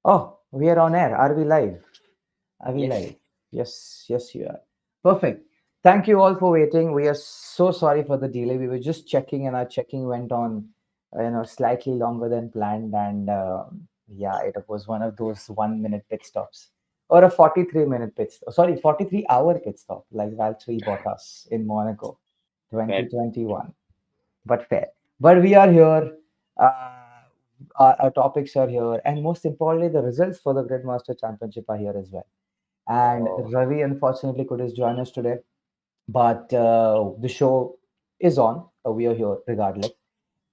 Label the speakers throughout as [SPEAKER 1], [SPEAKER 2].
[SPEAKER 1] Oh, we are on air. Are we live? Are we
[SPEAKER 2] Yes.
[SPEAKER 1] live? Yes, yes, you are. Perfect. Thank you all for waiting. We are so sorry for the delay. We were just checking, and our checking went on, slightly longer than planned. And yeah, it was one of those 1 minute pit stops or a 43-minute pit stop. Sorry, 43-hour pit stop, like Valtteri Bottas in Monaco,
[SPEAKER 2] Well,
[SPEAKER 1] 2021. But fair. But we are here. Our topics are here, and most importantly, the results for the Gridmaster Championship are here as well. And
[SPEAKER 2] oh,
[SPEAKER 1] Ravi unfortunately couldn't join us today, but the show is on. We are here regardless.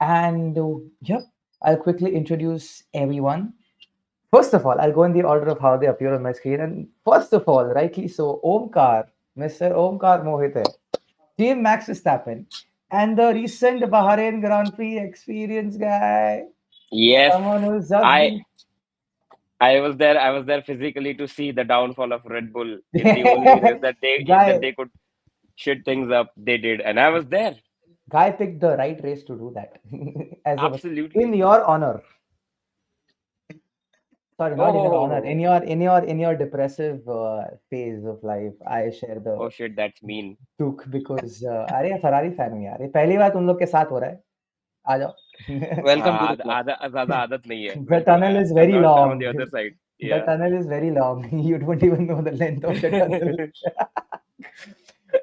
[SPEAKER 1] And yep, I'll quickly introduce everyone. First of all, I'll go in the order of how they appear on my screen. And first of all, rightly so, Omkar, Mr. Omkar Mohite, Team Max Verstappen, and the recent Bahrain Grand Prix experience guy,
[SPEAKER 2] yes.
[SPEAKER 1] someone who's just
[SPEAKER 2] I
[SPEAKER 1] been.
[SPEAKER 2] I was there. I was there physically to see the downfall of Red Bull in the only race that
[SPEAKER 1] guy,
[SPEAKER 2] they could shit things up. They did, and I was there.
[SPEAKER 1] guy picked the right race to do that. As a in
[SPEAKER 2] Absolutely.
[SPEAKER 1] your honor, sorry, not in your honor,
[SPEAKER 2] Oh,
[SPEAKER 1] in your depressive phase of life, I share the
[SPEAKER 2] oh shit, that's mean.
[SPEAKER 1] दुख because अरे Ferrari fan हूँ यार, ये पहली बार तुम लोग के साथ हो रहा है, आ जाओ.
[SPEAKER 3] Welcome to the
[SPEAKER 2] आद,
[SPEAKER 3] club.
[SPEAKER 2] आदा ज्यादा आदत नहीं है.
[SPEAKER 1] The tunnel is very
[SPEAKER 2] I'm on the
[SPEAKER 1] long.
[SPEAKER 2] other side.
[SPEAKER 1] The
[SPEAKER 2] Yeah.
[SPEAKER 1] tunnel is very long. You don't even know the length of the tunnel.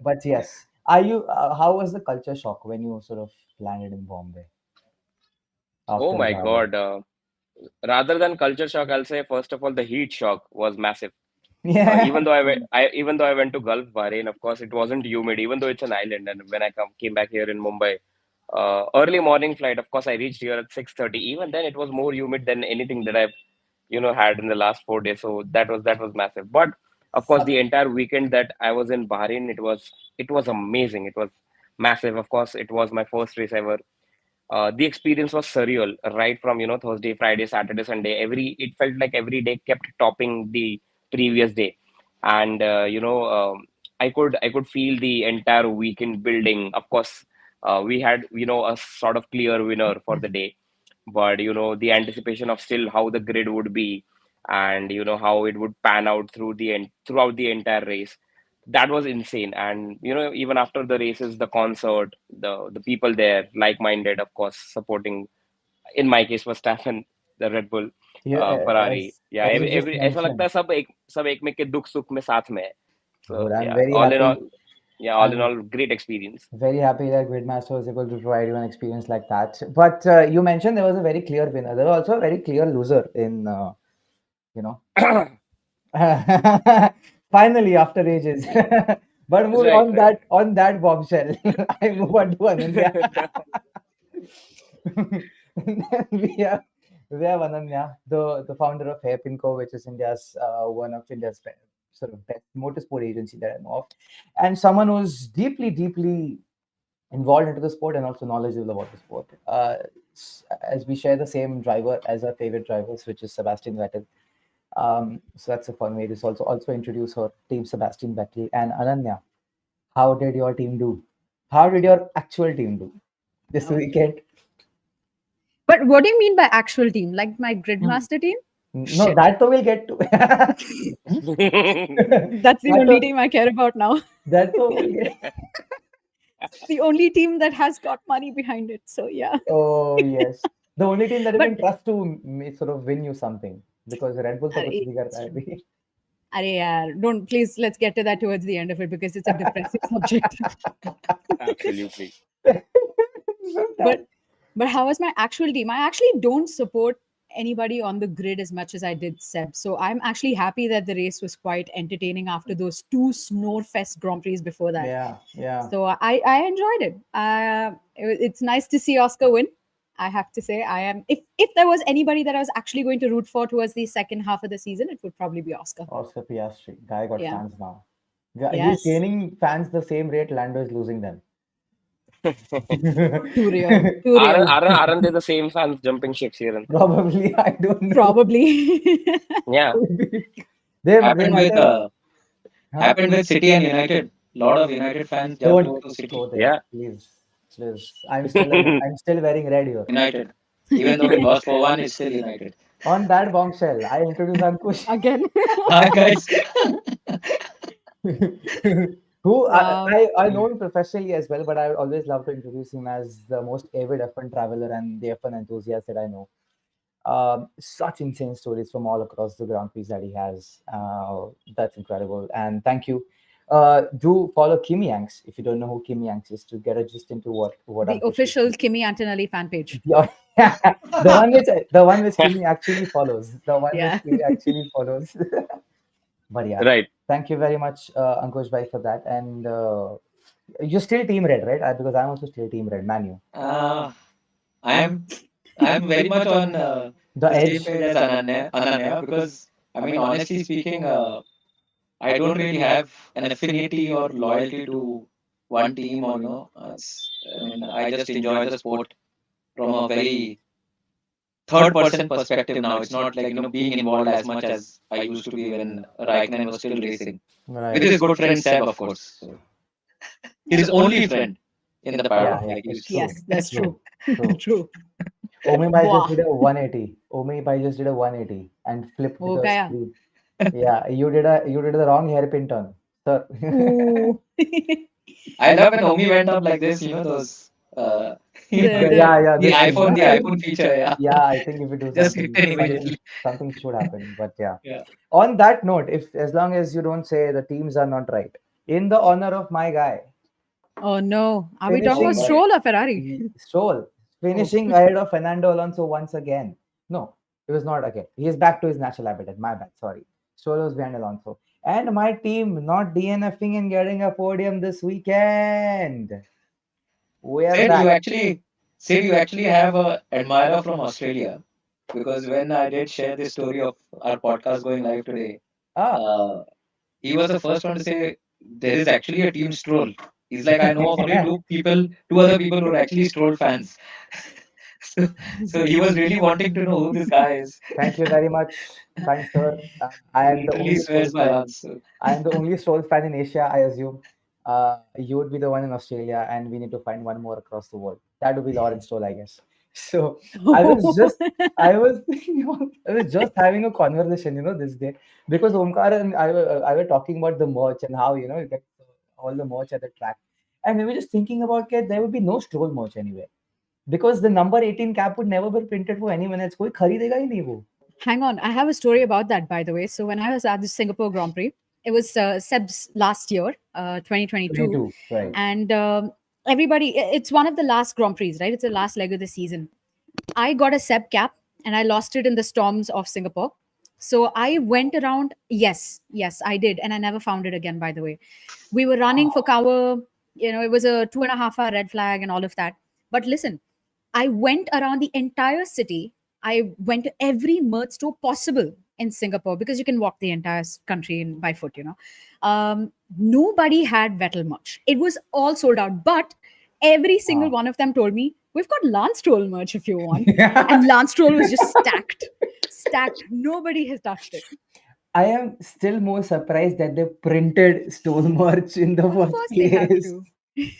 [SPEAKER 1] But yes, are you? How was the culture shock when you sort of landed in Bombay
[SPEAKER 2] Oh
[SPEAKER 1] after
[SPEAKER 2] my
[SPEAKER 1] arriving?
[SPEAKER 2] God. Rather than culture shock, I'll say first of all the heat shock was massive.
[SPEAKER 1] Yeah,
[SPEAKER 2] Even though I went to Gulf Bahrain, of course it wasn't humid, even though it's an island. And when I came back here in Mumbai, early morning flight, of course I reached here at 6:30. Even then, it was more humid than anything that I've had in the last 4 days. So that was massive. But of course, the entire weekend that I was in Bahrain, it was amazing. It was massive. Of course, it was my first race ever. The experience was surreal, right from Thursday, Friday, Saturday, Sunday. It felt like every day kept topping the previous day, and I could feel the entire weekend building. Of course, we had a sort of clear winner for the day, but the anticipation of still how the grid would be, and how it would pan out throughout the entire race. That was insane. And even after the races, the concert, the people there, like-minded, of course, supporting, in my case was Staffen, the Red Bull,
[SPEAKER 1] you,
[SPEAKER 2] Ferrari. Yeah,
[SPEAKER 1] as you just
[SPEAKER 2] every ऐसा लगता
[SPEAKER 1] mentioned,
[SPEAKER 2] है सब एक में के दुख सुख में साथ में है. So
[SPEAKER 1] good. I'm
[SPEAKER 2] yeah,
[SPEAKER 1] very
[SPEAKER 2] all in
[SPEAKER 1] happy.
[SPEAKER 2] all, yeah, all in
[SPEAKER 1] I'm
[SPEAKER 2] all, great experience.
[SPEAKER 1] very happy that Gridmaster was able to provide you an experience like that. But you mentioned there was a very clear winner. There was also a very clear loser in, you know, finally after ages. But move
[SPEAKER 2] Right,
[SPEAKER 1] on
[SPEAKER 2] right.
[SPEAKER 1] that bombshell. I move on to Ananya. We have Ananya, the founder of Hairpin Co, which is India's one of India's sort of best motorsport agency that I know of, and someone who's deeply, deeply involved into the sport and also knowledgeable about the sport. As we share the same driver as our favorite drivers, which is Sebastian Vettel. So that's a fun way to also introduce her team, Sebastian Vettel and Ananya. How did your team do? How did your actual team do this
[SPEAKER 4] Oh.
[SPEAKER 1] weekend?
[SPEAKER 4] But what do you mean by actual team? Like my
[SPEAKER 1] Mm.
[SPEAKER 4] Gridmaster team?
[SPEAKER 1] No,
[SPEAKER 4] Shit.
[SPEAKER 1] that we'll get to.
[SPEAKER 4] That's the
[SPEAKER 1] That
[SPEAKER 4] only
[SPEAKER 1] too,
[SPEAKER 4] team I care about now.
[SPEAKER 1] that too we'll get.
[SPEAKER 4] The only team that has got money behind it. So yeah.
[SPEAKER 1] Oh yes, the only team that you
[SPEAKER 4] But
[SPEAKER 1] can trust to sort of win you something because Red Bull तो कुछ
[SPEAKER 4] arey,
[SPEAKER 1] नहीं करता है अभी.
[SPEAKER 4] arey yaar, don't please let's get to that towards the end of it because it's a depressive subject.
[SPEAKER 2] Absolutely.
[SPEAKER 4] but but how was my actual team? I actually don't support anybody on the grid as much as I did Seb. So I'm actually happy that the race was quite entertaining after those two Snorefest Grand Prix before that.
[SPEAKER 1] Yeah, yeah.
[SPEAKER 4] So I enjoyed it. It's nice to see Oscar win. I have to say, I am. If there was anybody that I was actually going to root for towards the second half of the season, it would probably be Oscar.
[SPEAKER 1] Oscar Piastri, guy got
[SPEAKER 4] Yeah.
[SPEAKER 1] fans now. He's
[SPEAKER 4] Yes.
[SPEAKER 1] gaining fans the same rate Lando is losing them.
[SPEAKER 4] Too real. Too real.
[SPEAKER 2] Aren't they the same fans jumping ships here and there?
[SPEAKER 1] Probably, I don't know.
[SPEAKER 4] Probably.
[SPEAKER 2] Yeah.
[SPEAKER 1] They
[SPEAKER 3] Happened
[SPEAKER 1] might
[SPEAKER 3] with
[SPEAKER 1] have.
[SPEAKER 3] uh,
[SPEAKER 1] Huh?
[SPEAKER 3] happened with City and United. Lot of United fans jumped
[SPEAKER 1] Don't
[SPEAKER 3] over to
[SPEAKER 1] go
[SPEAKER 3] City.
[SPEAKER 1] there,
[SPEAKER 2] Yeah.
[SPEAKER 1] please, please. I'm still wearing red here.
[SPEAKER 3] United. Even though we lost 4-1, it's still United.
[SPEAKER 1] On that bombshell, I introduce Ankush,
[SPEAKER 4] Again.
[SPEAKER 3] Hi guys.
[SPEAKER 1] who
[SPEAKER 4] Wow.
[SPEAKER 1] I know him professionally as well, but I would always love to introduce him as the most avid F1 traveler and the F1 enthusiast that I know. Such insane stories from all across the Grand Prix that he has. That's incredible. And thank you. Do follow Kim Yanks if you don't know who Kim Yanks is to get a gist into what
[SPEAKER 4] The
[SPEAKER 1] Ankush is
[SPEAKER 4] official
[SPEAKER 1] doing.
[SPEAKER 4] Kimi Antonelli fan page.
[SPEAKER 1] Yeah, the one which Kimi actually follows. The one which
[SPEAKER 4] Yeah.
[SPEAKER 1] Kimi actually follows. But yeah,
[SPEAKER 2] Right.
[SPEAKER 1] thank you very much, Ankush Bhai, for that. And you're still Team Red, right? Because I'm also still Team Red, Manu.
[SPEAKER 3] Uh, I'm I'm very much on
[SPEAKER 1] The
[SPEAKER 3] the same
[SPEAKER 1] edge.
[SPEAKER 3] page as Ananya, because I mean, honestly speaking, I don't really have an affinity or loyalty to one team, or I mean, I just enjoy the sport from a very third person perspective now. It's not like being involved as much as I used to be when Raikkonen was still racing with
[SPEAKER 1] Right.
[SPEAKER 3] his good friend Seb, of course. So his only friend in the
[SPEAKER 1] Yeah,
[SPEAKER 3] paddock,
[SPEAKER 1] yeah,
[SPEAKER 3] like
[SPEAKER 1] it's
[SPEAKER 3] he's
[SPEAKER 1] true.
[SPEAKER 3] so.
[SPEAKER 4] Yes, that's
[SPEAKER 1] True.
[SPEAKER 4] true.
[SPEAKER 1] True.
[SPEAKER 4] True.
[SPEAKER 1] Omi Bhai just
[SPEAKER 4] Wow.
[SPEAKER 1] did a 180. Omi Bhai just did a 180 and flipped
[SPEAKER 4] Oh,
[SPEAKER 1] the
[SPEAKER 4] Gaya.
[SPEAKER 1] screen. Yeah, you did the wrong hairpin turn, sir.
[SPEAKER 4] Ooh.
[SPEAKER 3] I love when Omi went up like this. Those
[SPEAKER 4] the
[SPEAKER 3] the
[SPEAKER 1] Yeah,
[SPEAKER 4] the
[SPEAKER 1] yeah,
[SPEAKER 3] the
[SPEAKER 1] this thing.
[SPEAKER 3] iPhone
[SPEAKER 1] Huh?
[SPEAKER 3] the iPhone feature. Yeah,
[SPEAKER 1] Yeah, I think if you do
[SPEAKER 3] just hit
[SPEAKER 1] something,
[SPEAKER 3] it
[SPEAKER 1] something,
[SPEAKER 3] immediately.
[SPEAKER 1] something should happen. But yeah.
[SPEAKER 3] Yeah.
[SPEAKER 1] On that note, if as long as you don't say the teams are not right, in the honor of my guy
[SPEAKER 4] Oh no. Are we talking
[SPEAKER 3] Oh
[SPEAKER 4] about
[SPEAKER 1] finishing
[SPEAKER 3] boy.
[SPEAKER 4] Stroll or Ferrari?
[SPEAKER 1] Stroll,
[SPEAKER 4] Oh.
[SPEAKER 1] finishing ahead of Fernando Alonso once again. No, it was not again. He is back to his natural habitat. My bad. Sorry. Stroll was behind Alonso. And my team not DNFing and getting a podium this weekend. We are
[SPEAKER 3] Said
[SPEAKER 1] back.
[SPEAKER 3] you actually said you actually have a admirer from Australia, because when I did share the story of our podcast going live today,
[SPEAKER 1] Ah.
[SPEAKER 3] uh, he was the first one to say there is actually a team Stroll. He's like, I know of only two other people who are actually Stroll fans. so, so he was really wanting to know who this guy is.
[SPEAKER 1] Thank you very much, kind sir. I
[SPEAKER 3] He
[SPEAKER 1] am the
[SPEAKER 3] literally
[SPEAKER 1] only Stroll
[SPEAKER 3] swears by
[SPEAKER 1] fan.
[SPEAKER 3] Lance. So.
[SPEAKER 1] I am the only Stroll fan in Asia, I assume. You would be the one in Australia, and we need to find one more across the world. That would be Lawrence Stroll, I guess. So I was just, I was, I was just having a conversation, this day because Omkar and I were talking about the merch and how you get all the merch at the track, and we were just thinking about that there would be no Stroll merch anywhere because the number 18 cap would never be printed for anyone else. कोई खरीदेगा ही नहीं वो.
[SPEAKER 4] Hang on. I have a story about that, by the way. So when I was at the Singapore Grand Prix, it was Seb's last year, 2022,
[SPEAKER 1] 22, right?
[SPEAKER 4] and it's one of the last Grand Prix, right? It's the last leg of the season. I got a Seb cap and I lost it in the storms of Singapore. So I went around. Yes, I did, and I never found it again. By the way, we were running for cover. It was a 2.5 hour red flag and all of that. But listen, I went around the entire city. I went to every merch store possible in Singapore because you can walk the entire country by foot. Nobody had Vettel merch. It was all sold out. But every single
[SPEAKER 1] Wow.
[SPEAKER 4] one of them told me, we've got Lance Stroll merch if you want. And Lance Stroll was just stacked. Stacked. Nobody has touched it.
[SPEAKER 1] I am still more surprised that they printed Stroll merch in the
[SPEAKER 4] Of
[SPEAKER 1] first
[SPEAKER 4] course they have
[SPEAKER 1] place.
[SPEAKER 4] to.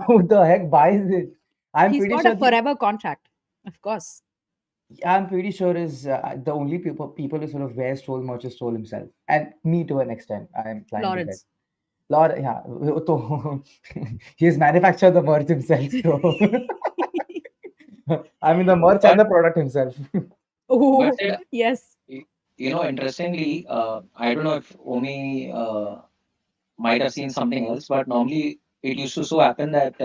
[SPEAKER 1] Who the heck buys it? I'm
[SPEAKER 4] He's
[SPEAKER 1] pretty
[SPEAKER 4] got a
[SPEAKER 1] sure.
[SPEAKER 4] forever contract. Of course.
[SPEAKER 1] I'm pretty sure is the only people who sort of wear Stroll merch is Stroll himself, and me to an extent. I am inclined to bet.
[SPEAKER 4] Lawrence.
[SPEAKER 1] Lord, yeah, तो he has manufactured the merch himself. So I mean the merch and
[SPEAKER 3] But
[SPEAKER 1] the product himself.
[SPEAKER 4] Oh,
[SPEAKER 3] Said,
[SPEAKER 4] yes.
[SPEAKER 3] interestingly, I don't know if Omi might have seen something else, but normally it used to so happen that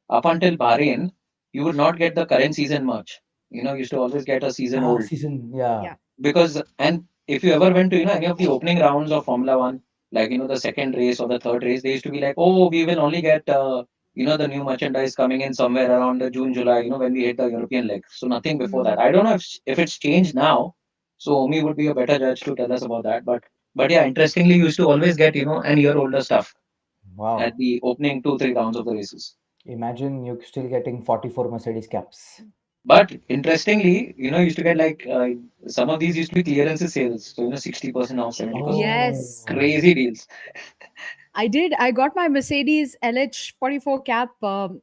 [SPEAKER 3] up until Bahrain, you would not get the current season much. You used to always get a season old,
[SPEAKER 1] Season, yeah.
[SPEAKER 4] Yeah.
[SPEAKER 3] because, and if you ever went to any of the opening rounds of Formula One, like the second race or the third race, they used to be like, oh, we will only get the new merchandise coming in somewhere around June, July, when we hit the European leg. So nothing before that. I don't know if it's changed now. So Omi would be a better judge to tell us about that. But yeah, interestingly, you used to always get an year older stuff
[SPEAKER 1] Wow.
[SPEAKER 3] at the opening 2-3 rounds of the races.
[SPEAKER 1] Imagine you're still getting 44 Mercedes caps.
[SPEAKER 3] But interestingly, used to get like some of these used to be clearance sales. So 60% off, 70% off.
[SPEAKER 4] Yes.
[SPEAKER 1] Oh,
[SPEAKER 3] Crazy deals.
[SPEAKER 4] I did. I got my Mercedes LH 44 cap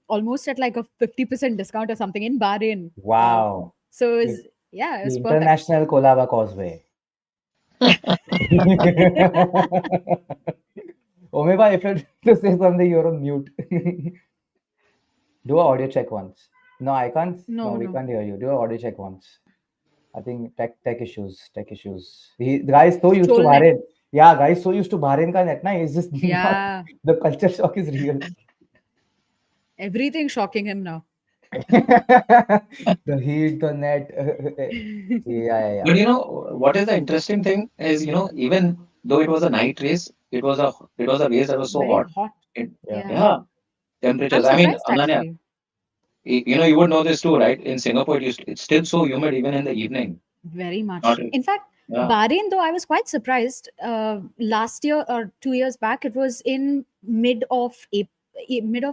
[SPEAKER 4] almost at like a 50% discount or something in Bahrain.
[SPEAKER 1] wow.
[SPEAKER 4] So it
[SPEAKER 1] It-
[SPEAKER 4] was Yeah, it
[SPEAKER 1] The
[SPEAKER 4] was perfect.
[SPEAKER 1] International Kolaba Causeway. Omeba, if you to say something, you're on mute. Do a audio check once. No, I can't. No,
[SPEAKER 4] No,
[SPEAKER 1] we
[SPEAKER 4] no.
[SPEAKER 1] can't hear you. Do a audio check once. I think tech issues. Tech issues. The guy is so used to
[SPEAKER 4] Troll net.
[SPEAKER 1] Bahrain. Yeah, guy is so used to Bahrain ka net. Na, he's just not.
[SPEAKER 4] Yeah.
[SPEAKER 1] The culture shock is real.
[SPEAKER 4] Everything shocking him now.
[SPEAKER 1] The heat, the net. Yeah.
[SPEAKER 3] But what is the interesting thing is, even though it was a night race, it was a race that was so
[SPEAKER 4] Very
[SPEAKER 3] hot.
[SPEAKER 4] hot.
[SPEAKER 3] It,
[SPEAKER 1] Yeah.
[SPEAKER 4] Yeah.
[SPEAKER 3] yeah,
[SPEAKER 4] I'm
[SPEAKER 3] temperatures. I mean,
[SPEAKER 4] surprised
[SPEAKER 3] Ananya,
[SPEAKER 4] actually.
[SPEAKER 3] you would know this too, right? In Singapore, it's still so humid even in the evening.
[SPEAKER 4] Very
[SPEAKER 3] Not,
[SPEAKER 4] much. In fact,
[SPEAKER 3] yeah.
[SPEAKER 4] Bahrain, though, I was quite surprised. Last year or 2 years back, it was in mid of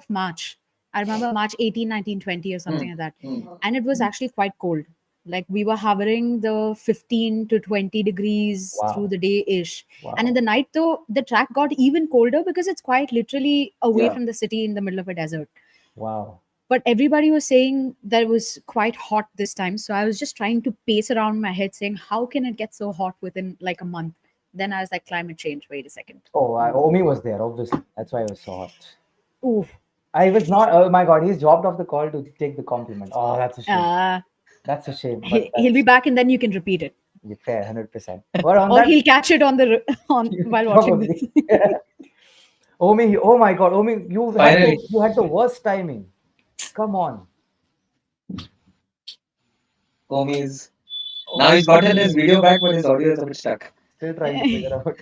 [SPEAKER 4] March. I remember March 18, 19, 20 or something
[SPEAKER 3] Hmm.
[SPEAKER 4] like that.
[SPEAKER 3] Hmm.
[SPEAKER 4] And it was actually quite cold. Like we were hovering the 15 to 20 degrees through
[SPEAKER 1] Wow.
[SPEAKER 4] the day ish. And in
[SPEAKER 1] Wow.
[SPEAKER 4] the night, though, the track got even colder because it's quite literally away
[SPEAKER 3] Yeah.
[SPEAKER 4] from the city in the middle of a desert.
[SPEAKER 1] Wow.
[SPEAKER 4] But everybody was saying that it was quite hot this time. So I was just trying to pace around my head saying, how can it get so hot within like a month? Then I was like, climate change, wait a second.
[SPEAKER 1] Omi was there, obviously. That's why it was so hot.
[SPEAKER 4] Ooh.
[SPEAKER 1] I was not. Oh my God, he's dropped off the call to take the compliment. Oh, that's a shame.
[SPEAKER 4] Uh,
[SPEAKER 1] That's a shame. But
[SPEAKER 4] he'll be
[SPEAKER 1] that's
[SPEAKER 4] back and then you can repeat it.
[SPEAKER 1] fair, 100%. But on
[SPEAKER 4] Or
[SPEAKER 1] that,
[SPEAKER 4] he'll catch it on the on while watching this.
[SPEAKER 1] probably. Omi, oh my God, Omi,
[SPEAKER 3] Finally,
[SPEAKER 1] you had the worst timing. Come on.
[SPEAKER 3] Omi's now he's gotten his video back, but his audio is a bit stuck.
[SPEAKER 1] Still trying to figure out.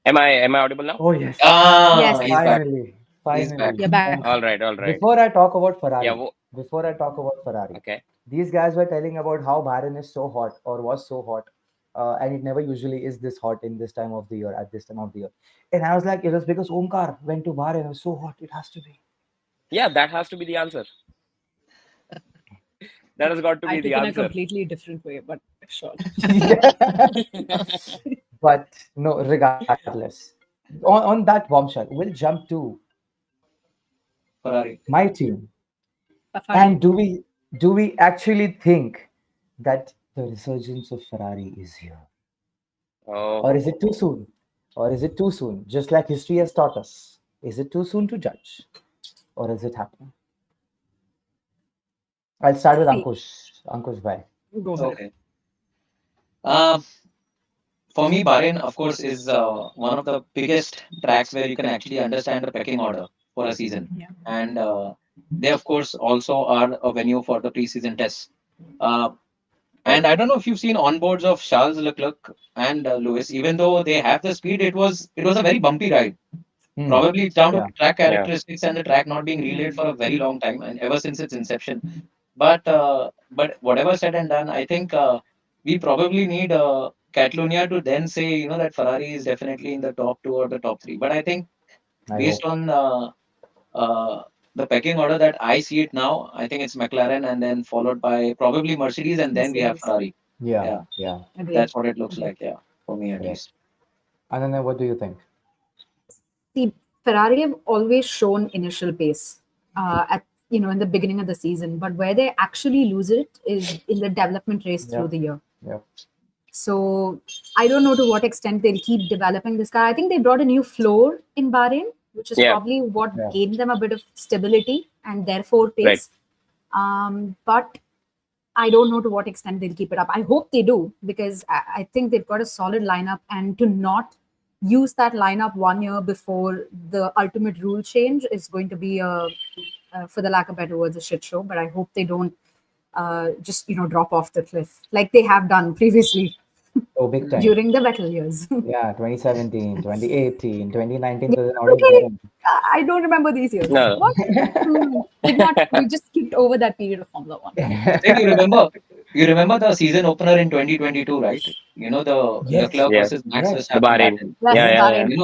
[SPEAKER 2] Am I audible now?
[SPEAKER 1] Oh yes.
[SPEAKER 3] Ah,
[SPEAKER 4] Yes,
[SPEAKER 3] he's back.
[SPEAKER 1] Finally.
[SPEAKER 3] He's back.
[SPEAKER 4] you're
[SPEAKER 1] Finally.
[SPEAKER 4] back.
[SPEAKER 1] And
[SPEAKER 2] All right, all right.
[SPEAKER 1] before I talk about
[SPEAKER 2] Yeah.
[SPEAKER 1] Ferrari, before I talk about Ferrari,
[SPEAKER 2] Okay.
[SPEAKER 1] these guys were telling about how Bahrain is so hot or was so hot, and it never usually is this hot in this time of the year, at this time of the year. And I was like, it was because Omkar went to Bahrain, it was so hot, it has to be.
[SPEAKER 2] Yeah, that has to be the answer. That has got to
[SPEAKER 4] I
[SPEAKER 2] be
[SPEAKER 4] took
[SPEAKER 2] the
[SPEAKER 4] in a
[SPEAKER 2] answer.
[SPEAKER 4] completely different way, but sure.
[SPEAKER 1] But no, regardless, on that bombshell, we'll jump to
[SPEAKER 3] Ferrari.
[SPEAKER 1] my team.
[SPEAKER 4] Safari.
[SPEAKER 1] And do we actually think that the resurgence of Ferrari is here? Or is it too
[SPEAKER 2] Oh,
[SPEAKER 1] soon? Or is it too soon? Just like history has taught us. Is it too soon to judge? Or is it happening? I'll start with
[SPEAKER 4] See,
[SPEAKER 1] Ankush. Ankush, bye.
[SPEAKER 4] go ahead.
[SPEAKER 3] Okay. Um, for me, Bahrain, of course, is one of the biggest tracks where you can actually understand the pecking order for a season.
[SPEAKER 4] Yeah.
[SPEAKER 3] And they, of course, also are a venue for the preseason tests. Uh, and I don't know if you've seen onboards of Charles Leclerc and Lewis. Even though they have the speed, it was a very bumpy ride.
[SPEAKER 1] Hmm.
[SPEAKER 3] Probably it's down to
[SPEAKER 1] Yeah.
[SPEAKER 3] track
[SPEAKER 2] yeah.
[SPEAKER 3] characteristics and the track not being relayed for a very long time, and ever since its inception. But whatever said and done, I think we probably need Catalonia to then say that Ferrari is definitely in the top two or the top three. But I think
[SPEAKER 1] I
[SPEAKER 3] based
[SPEAKER 1] hope.
[SPEAKER 3] on uh, the pecking order that I see it now, I think it's McLaren and then followed by probably Mercedes and then we have
[SPEAKER 4] Mercedes.
[SPEAKER 3] Ferrari.
[SPEAKER 1] Yeah.
[SPEAKER 3] Yeah,
[SPEAKER 1] Yeah.
[SPEAKER 4] Agreed.
[SPEAKER 3] that's what it looks
[SPEAKER 4] Agreed.
[SPEAKER 3] like. Yeah, for me at
[SPEAKER 1] Fair.
[SPEAKER 3] least.
[SPEAKER 1] Ananya, what do you think?
[SPEAKER 4] See, Ferrari have always shown initial pace at in the beginning of the season, but where they actually lose it is in the development race through
[SPEAKER 1] Yeah.
[SPEAKER 4] the year.
[SPEAKER 1] Yeah.
[SPEAKER 4] So I don't know to what extent they'll keep developing this car. I think they brought a new floor in Bahrain, which is
[SPEAKER 2] Yeah.
[SPEAKER 4] probably what
[SPEAKER 1] Yeah.
[SPEAKER 4] gained them a bit of stability and therefore
[SPEAKER 2] Right.
[SPEAKER 4] pace. But I don't know to what extent they'll keep it up. I hope they do because I think they've got a solid lineup, and to not use that lineup 1 year before the ultimate rule change is going to be for the lack of better words, a shit show. But I hope they don't just drop off the cliff like they have done previously
[SPEAKER 1] Oh, big time.
[SPEAKER 4] during the Vettel years.
[SPEAKER 1] Yeah, 2017, 2018, 2019
[SPEAKER 4] Yeah,
[SPEAKER 1] was an out of
[SPEAKER 4] okay,
[SPEAKER 1] Bahrain.
[SPEAKER 4] I don't remember these years.
[SPEAKER 2] No.
[SPEAKER 4] What? Did not. We just skipped over that period of Formula One.
[SPEAKER 3] Then you remember the season opener in 2022, right? The
[SPEAKER 1] Yes.
[SPEAKER 3] Leclerc
[SPEAKER 2] Yeah.
[SPEAKER 3] versus Max
[SPEAKER 1] Yes.
[SPEAKER 2] The
[SPEAKER 3] Verstappen
[SPEAKER 2] Bahrain.
[SPEAKER 3] battle.
[SPEAKER 4] Yes,
[SPEAKER 2] Yeah,
[SPEAKER 1] Yes.
[SPEAKER 2] yeah,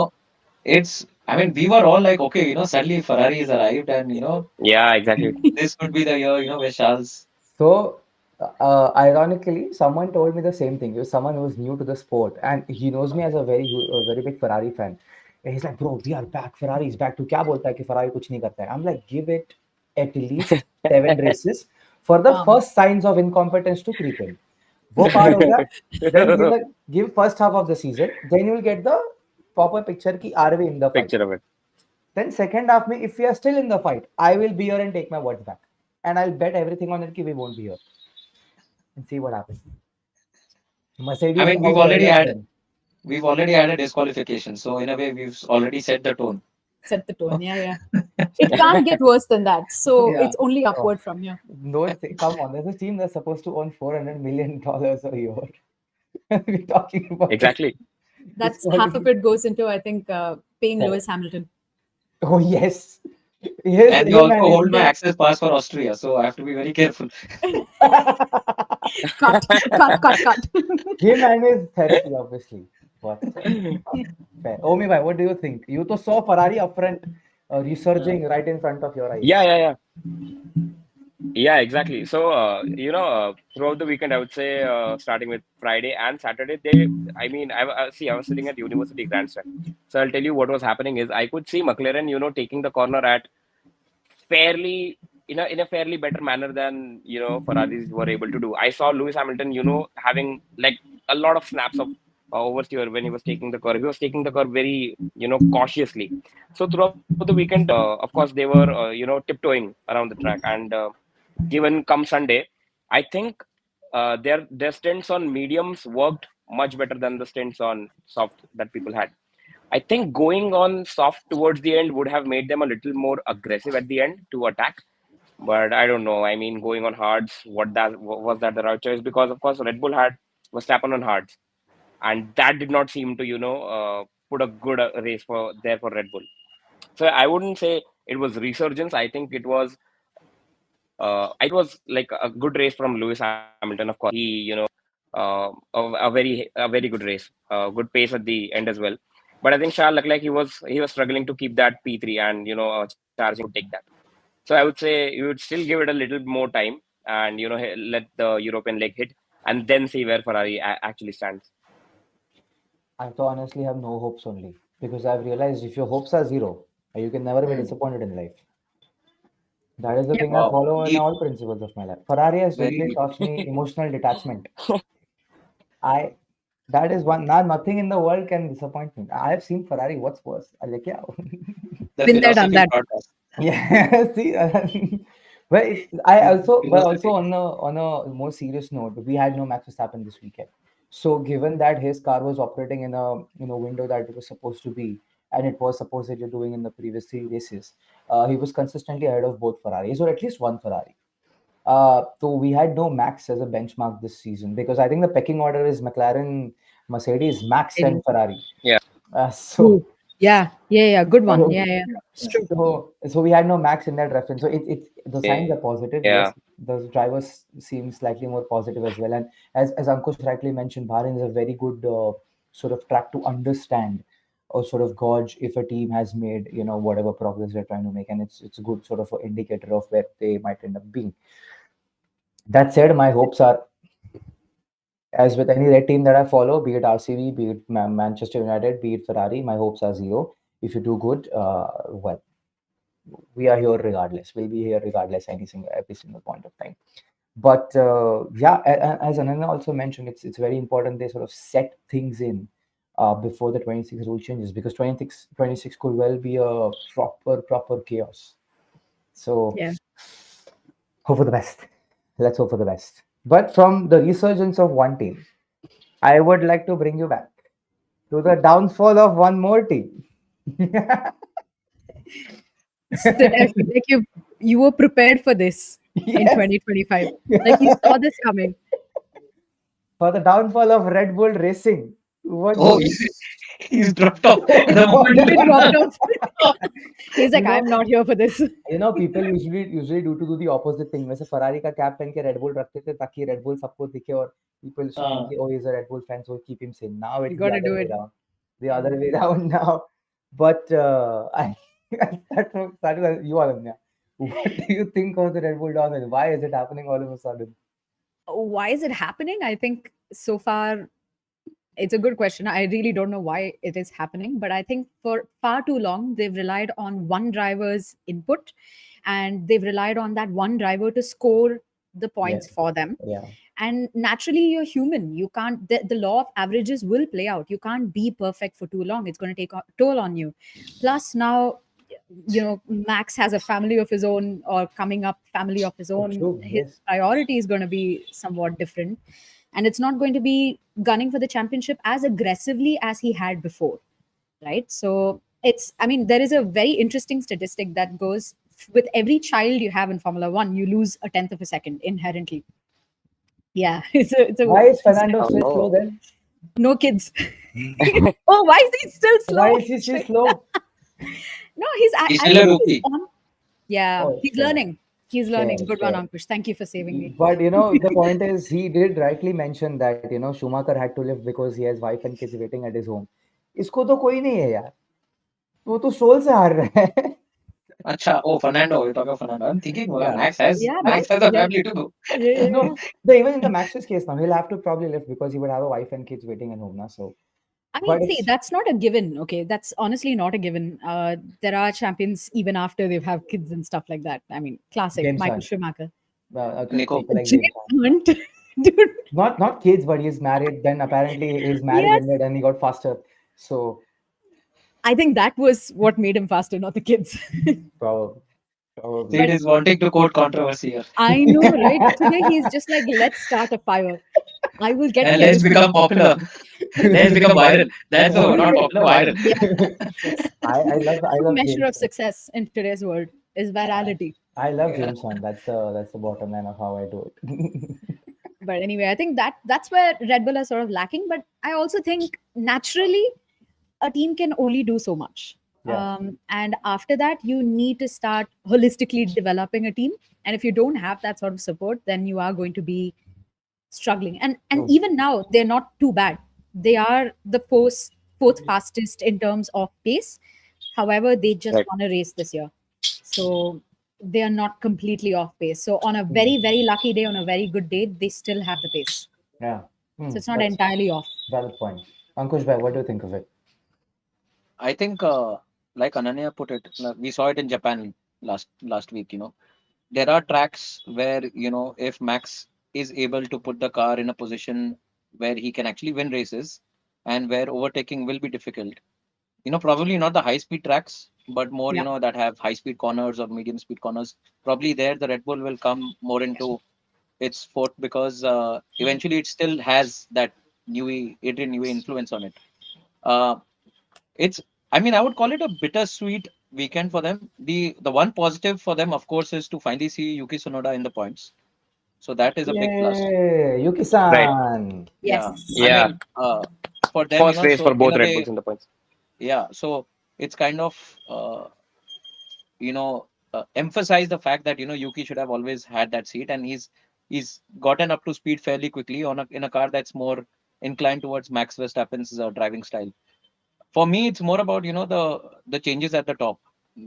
[SPEAKER 2] yeah.
[SPEAKER 4] Bahrain.
[SPEAKER 3] I mean, we were all like, okay, suddenly Ferrari is arrived, and
[SPEAKER 2] Yeah, exactly.
[SPEAKER 3] this could be the year, where Charles.
[SPEAKER 1] So, ironically, someone told me the same thing. It was someone who was new to the sport, and he knows me as a very big Ferrari fan. And he's like, "Bro, we are back. Ferrari is back." To क्या बोलता है कि Ferrari कुछ नहीं करता है? I'm like, give it at least 7 races for the
[SPEAKER 4] Calm.
[SPEAKER 1] first signs of incompetence to creep in. वो पार हो गया, then give first half of the season, then you'll get the proper picture ki are we in the fight.
[SPEAKER 2] Picture of it.
[SPEAKER 1] Then second half mein, if we are still in the fight, I will be here and take my words back, and I'll bet everything on it ki we won't be here, and see what happens.
[SPEAKER 3] I
[SPEAKER 1] Mercedes
[SPEAKER 3] mean,
[SPEAKER 1] are out early again.
[SPEAKER 3] we've already had a disqualification, so in a way, we've already set the tone.
[SPEAKER 4] Set the tone. Yeah. It can't get worse than that. So
[SPEAKER 1] Yeah.
[SPEAKER 4] it's only
[SPEAKER 1] Oh.
[SPEAKER 4] upward from here.
[SPEAKER 1] Don't say, come on, there's a team that's supposed to earn $400 million a year. We're talking about
[SPEAKER 2] Exactly.
[SPEAKER 4] That's half of it goes into, I think, paying
[SPEAKER 1] Correct.
[SPEAKER 4] Lewis Hamilton.
[SPEAKER 1] Oh yes, yes.
[SPEAKER 3] And you also hold my access pass for Austria, so I have to be very careful.
[SPEAKER 4] Cut.
[SPEAKER 1] Him and his therapy, obviously. But fair. Omi bhai, what do you think? You to saw Ferrari up front, resurging right in front of your eyes.
[SPEAKER 2] Yeah. Yeah, exactly. So, throughout the weekend, I would say, starting with Friday and Saturday, I was sitting at University Grandstand. So I'll tell you what was happening is I could see McLaren, taking the corner at fairly, in a fairly better manner than, Ferraris were able to do. I saw Lewis Hamilton, having like a lot of snaps of oversteer when he was taking the curve. He was taking the curve very, cautiously. So throughout the weekend, of course, they were, tiptoeing around the track. And given come Sunday, I think their stints on mediums worked much better than the stints on soft that people had. I think going on soft towards the end would have made them a little more aggressive at the end to attack. But I don't know. I mean, going on hards, was that the right choice? Because of course Red Bull was tapping on hards, and that did not seem to put a good race for Red Bull. So I wouldn't say it was resurgence. I think it was like a good race from Lewis Hamilton. Of course, he a very good race, good pace at the end as well. But I think Charles Leclerc he was struggling to keep that P3 and charging to take that. So I would say you would still give it a little more time and let the European leg hit and then see where Ferrari actually stands.
[SPEAKER 1] I to honestly have no hopes only because I've realized if your hopes are zero, you can never be disappointed in life. That is the thing I
[SPEAKER 3] Wow.
[SPEAKER 1] follow in
[SPEAKER 3] Deep,
[SPEAKER 1] all principles of my life. Ferrari has
[SPEAKER 3] very
[SPEAKER 1] literally
[SPEAKER 3] deep.
[SPEAKER 1] taught me emotional detachment. I that is one now nothing in the world can disappoint me. I have seen Ferrari, what's worse? I like yeah.
[SPEAKER 3] The
[SPEAKER 4] Been there, done
[SPEAKER 3] philosophy
[SPEAKER 4] that.
[SPEAKER 3] broadcast.
[SPEAKER 1] Yeah, see, but I also, but also
[SPEAKER 3] Philosophy.
[SPEAKER 1] on a more serious note, we had no Max Verstappen this weekend. So given that his car was operating in a window that it was supposed to be, and it was supposedly doing in the previous three races, he was consistently ahead of both Ferraris or at least one Ferrari. So we had no Max as a benchmark this season because I think the pecking order is McLaren, Mercedes, Max, and Ferrari.
[SPEAKER 2] Yeah.
[SPEAKER 1] So.
[SPEAKER 4] Ooh. Yeah. Good one.
[SPEAKER 1] So,
[SPEAKER 4] Yeah. It's true.
[SPEAKER 1] so we had no Max in that reference. So the signs are positive.
[SPEAKER 2] Yeah.
[SPEAKER 1] Yes, the drivers seem slightly more positive as well. And as Ankush rightly mentioned, Bahrain is a very good sort of track to understand or sort of gauge if a team has made whatever progress they're trying to make, and it's a good sort of indicator of where they might end up being. That said, my hopes are, as with any red team that I follow, be it RCB, be it Manchester United, be it Ferrari, my hopes are zero. If you do good, well, we are here regardless. We'll be here regardless every single point of time. But yeah, as Ananya also mentioned, it's very important they sort of set things in before the 26 rule changes because 26 could well be a proper chaos. So
[SPEAKER 4] Yeah.
[SPEAKER 1] hope for the best. Let's hope for the best. But from the resurgence of one team, I would like to bring you back to the downfall of one more team.
[SPEAKER 4] Still, I feel like you were prepared for this in
[SPEAKER 1] Yes.
[SPEAKER 4] 2025. Like you saw this coming.
[SPEAKER 1] For the downfall of Red Bull Racing. What do
[SPEAKER 3] Oh,
[SPEAKER 1] you
[SPEAKER 3] he's dropped off.
[SPEAKER 1] Oh,
[SPEAKER 3] The
[SPEAKER 1] no,
[SPEAKER 3] moment
[SPEAKER 4] He dropped off. He's like,
[SPEAKER 1] You know-
[SPEAKER 4] I'm not here for this.
[SPEAKER 1] people usually do the opposite thing. वैसे Ferrari का cap पहन के Red Bull रखते थे ताकि Red Bull सबको दिखे और people should think, oh, he's a Red Bull fan, so keep him sane. Now it's
[SPEAKER 4] You
[SPEAKER 1] the
[SPEAKER 4] gotta
[SPEAKER 1] other
[SPEAKER 4] do
[SPEAKER 1] way
[SPEAKER 4] it.
[SPEAKER 1] around. The other way around now. But that you Ananya. What do you think of the Red Bull downhill? Why is it happening all of a sudden?
[SPEAKER 4] Why is it happening? I think so far it's a good question. I really don't know why it is happening, but I think for far too long they've relied on one driver's input and they've relied on that one driver to score the points
[SPEAKER 1] Yeah.
[SPEAKER 4] for them.
[SPEAKER 1] Yeah.
[SPEAKER 4] And naturally, you're human. You can't, the law of averages will play out. You can't be perfect for too long. It's going to take a toll on you. Plus, now, Max has a family of his own, or coming up family of his
[SPEAKER 1] Oh,
[SPEAKER 4] own.
[SPEAKER 1] true.
[SPEAKER 4] His
[SPEAKER 1] Yes.
[SPEAKER 4] priority is going to be somewhat different. And it's not going to be gunning for the championship as aggressively as he had before, right? So I mean, there is a very interesting statistic that goes with every child you have in Formula One, you lose a tenth of a second inherently. Yeah, it's a
[SPEAKER 1] Why is Fernando
[SPEAKER 2] Oh
[SPEAKER 1] still slow
[SPEAKER 2] no.
[SPEAKER 1] then?
[SPEAKER 4] no kids. Oh, why is he still
[SPEAKER 1] Why
[SPEAKER 4] slow?
[SPEAKER 1] is he still slow?
[SPEAKER 4] No,
[SPEAKER 3] He's
[SPEAKER 4] I
[SPEAKER 3] still a
[SPEAKER 4] think he's
[SPEAKER 3] rookie.
[SPEAKER 4] on. Yeah,
[SPEAKER 1] Oh,
[SPEAKER 4] he's
[SPEAKER 1] fair,
[SPEAKER 4] learning. He's
[SPEAKER 1] fair,
[SPEAKER 4] learning. Good one,
[SPEAKER 1] fair.
[SPEAKER 4] Ankush. Thank you for saving me.
[SPEAKER 1] But the point is, he did rightly mention that Schumacher had to live because he has wife and kids waiting at his home. इसको तो कोई नहीं है यार. वो तो stroll से हार रहा है.
[SPEAKER 3] Acha, oh, Fernando, you're talking about Fernando. I'm thinking, well,
[SPEAKER 1] Yeah.
[SPEAKER 4] Yeah,
[SPEAKER 3] Max
[SPEAKER 4] Max.
[SPEAKER 3] has a
[SPEAKER 4] Yeah,
[SPEAKER 3] family too.
[SPEAKER 4] yeah, yeah, yeah.
[SPEAKER 1] No, even in the Max's case now, he'll have to probably live because he would have a wife and kids waiting at home now. So,
[SPEAKER 4] I
[SPEAKER 1] but
[SPEAKER 4] mean, see,
[SPEAKER 1] it's
[SPEAKER 4] that's not a given. Okay, that's honestly not a given. There are champions even after they've have kids and stuff like that. I mean, classic
[SPEAKER 1] James
[SPEAKER 4] Michael
[SPEAKER 1] Hunt.
[SPEAKER 4] Schumacher.
[SPEAKER 1] Okay,
[SPEAKER 3] Nico.
[SPEAKER 1] people like
[SPEAKER 4] James
[SPEAKER 1] James Hunt.
[SPEAKER 4] Hunt, dude.
[SPEAKER 1] Not kids, but he's married. Then apparently his marriage
[SPEAKER 4] Yes,
[SPEAKER 1] ended and he got faster. So
[SPEAKER 4] I think that was what made him faster, not the kids.
[SPEAKER 1] probably,
[SPEAKER 3] Sid
[SPEAKER 4] But
[SPEAKER 1] probably.
[SPEAKER 3] is wanting to quote controversy here.
[SPEAKER 4] I know, right? Today he's just like, let's start a fire. I will get
[SPEAKER 3] And let's
[SPEAKER 4] kerosene.
[SPEAKER 3] become popular. Let's become viral. That's the word, not popular, viral.
[SPEAKER 4] Yeah, yes.
[SPEAKER 1] I
[SPEAKER 4] True
[SPEAKER 1] love
[SPEAKER 4] measure
[SPEAKER 1] James
[SPEAKER 4] of
[SPEAKER 1] Hunt.
[SPEAKER 4] success in today's world is virality.
[SPEAKER 1] I love
[SPEAKER 3] Yeah.
[SPEAKER 1] James Hunt. That's the bottom line of how I do it.
[SPEAKER 4] But anyway, I think that's where Red Bull are sort of lacking. But I also think naturally a team can only do so much.
[SPEAKER 1] Yeah.
[SPEAKER 4] And after that, you need to start holistically developing a team. And if you don't have that sort of support, then you are going to be struggling. And
[SPEAKER 1] True.
[SPEAKER 4] even now, they're not too bad. They are the fourth fastest in terms of pace. However, they just
[SPEAKER 2] Right.
[SPEAKER 4] won a race this year, so they are not completely off pace. So on a
[SPEAKER 1] Hmm.
[SPEAKER 4] very lucky day, on a very good day, they still have the pace.
[SPEAKER 1] Yeah.
[SPEAKER 4] So it's not
[SPEAKER 1] That's
[SPEAKER 4] entirely off.
[SPEAKER 1] valid point. Ankush bhai, what do you think of it?
[SPEAKER 3] I think, like Ananya put it, like, we saw it in Japan last week. There are tracks where if Max is able to put the car in a position where he can actually win races, and where overtaking will be difficult. Probably not the high speed tracks, but more
[SPEAKER 4] Yeah.
[SPEAKER 3] that have high speed corners or medium speed corners. Probably there the Red Bull will come more into its fort, because eventually it still has that Adrian Newey influence on it. Uh, it's I mean, I would call it a bittersweet weekend for them. The one positive for them, of course, is to finally see Yuki Tsunoda in the points. So that is a big plus.
[SPEAKER 1] Yay,
[SPEAKER 2] Right.
[SPEAKER 1] Yuki-san.
[SPEAKER 3] Yeah,
[SPEAKER 4] Yes.
[SPEAKER 3] I
[SPEAKER 2] Yeah.
[SPEAKER 3] mean, for them,
[SPEAKER 2] First race
[SPEAKER 3] so
[SPEAKER 2] for
[SPEAKER 3] in
[SPEAKER 2] both
[SPEAKER 3] a
[SPEAKER 2] Red
[SPEAKER 3] way,
[SPEAKER 2] Bulls in the points.
[SPEAKER 3] yeah. So it's kind of emphasize the fact that Yuki should have always had that seat, and he's gotten up to speed fairly quickly in a car that's more inclined towards Max Verstappen's driving style. For me, it's more about the changes at the top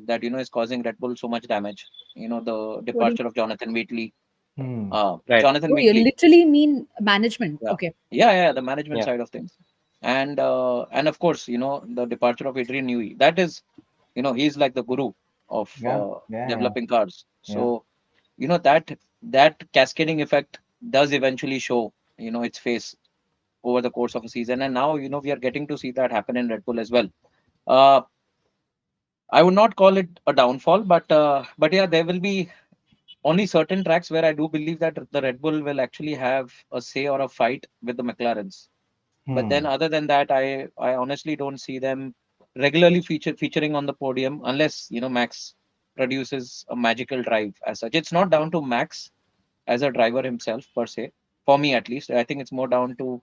[SPEAKER 3] that is causing Red Bull so much damage. The
[SPEAKER 4] What do you
[SPEAKER 3] departure of Jonathan Wheatley.
[SPEAKER 1] Hmm.
[SPEAKER 2] Right.
[SPEAKER 3] Jonathan
[SPEAKER 4] Oh, you
[SPEAKER 3] Wheatley,
[SPEAKER 4] literally mean management.
[SPEAKER 3] yeah,
[SPEAKER 4] Okay.
[SPEAKER 3] yeah, the management
[SPEAKER 2] Yeah.
[SPEAKER 3] side of things, and of course the departure of Adrian Newey. That is, he's like the guru of
[SPEAKER 1] Yeah, yeah,
[SPEAKER 3] developing cars.
[SPEAKER 1] yeah.
[SPEAKER 3] So that cascading effect does eventually show its face over the course of a season, and now we are getting to see that happen in Red Bull as well. uh, I would not call it a downfall, but yeah, there will be only certain tracks where I do believe that the Red Bull will actually have a say or a fight with the McLarens. But then,
[SPEAKER 1] Hmm.
[SPEAKER 3] other than that, I honestly don't see them regularly featuring on the podium, unless Max produces a magical drive as such. It's not down to Max as a driver himself per se. For me, at least, I think it's more down to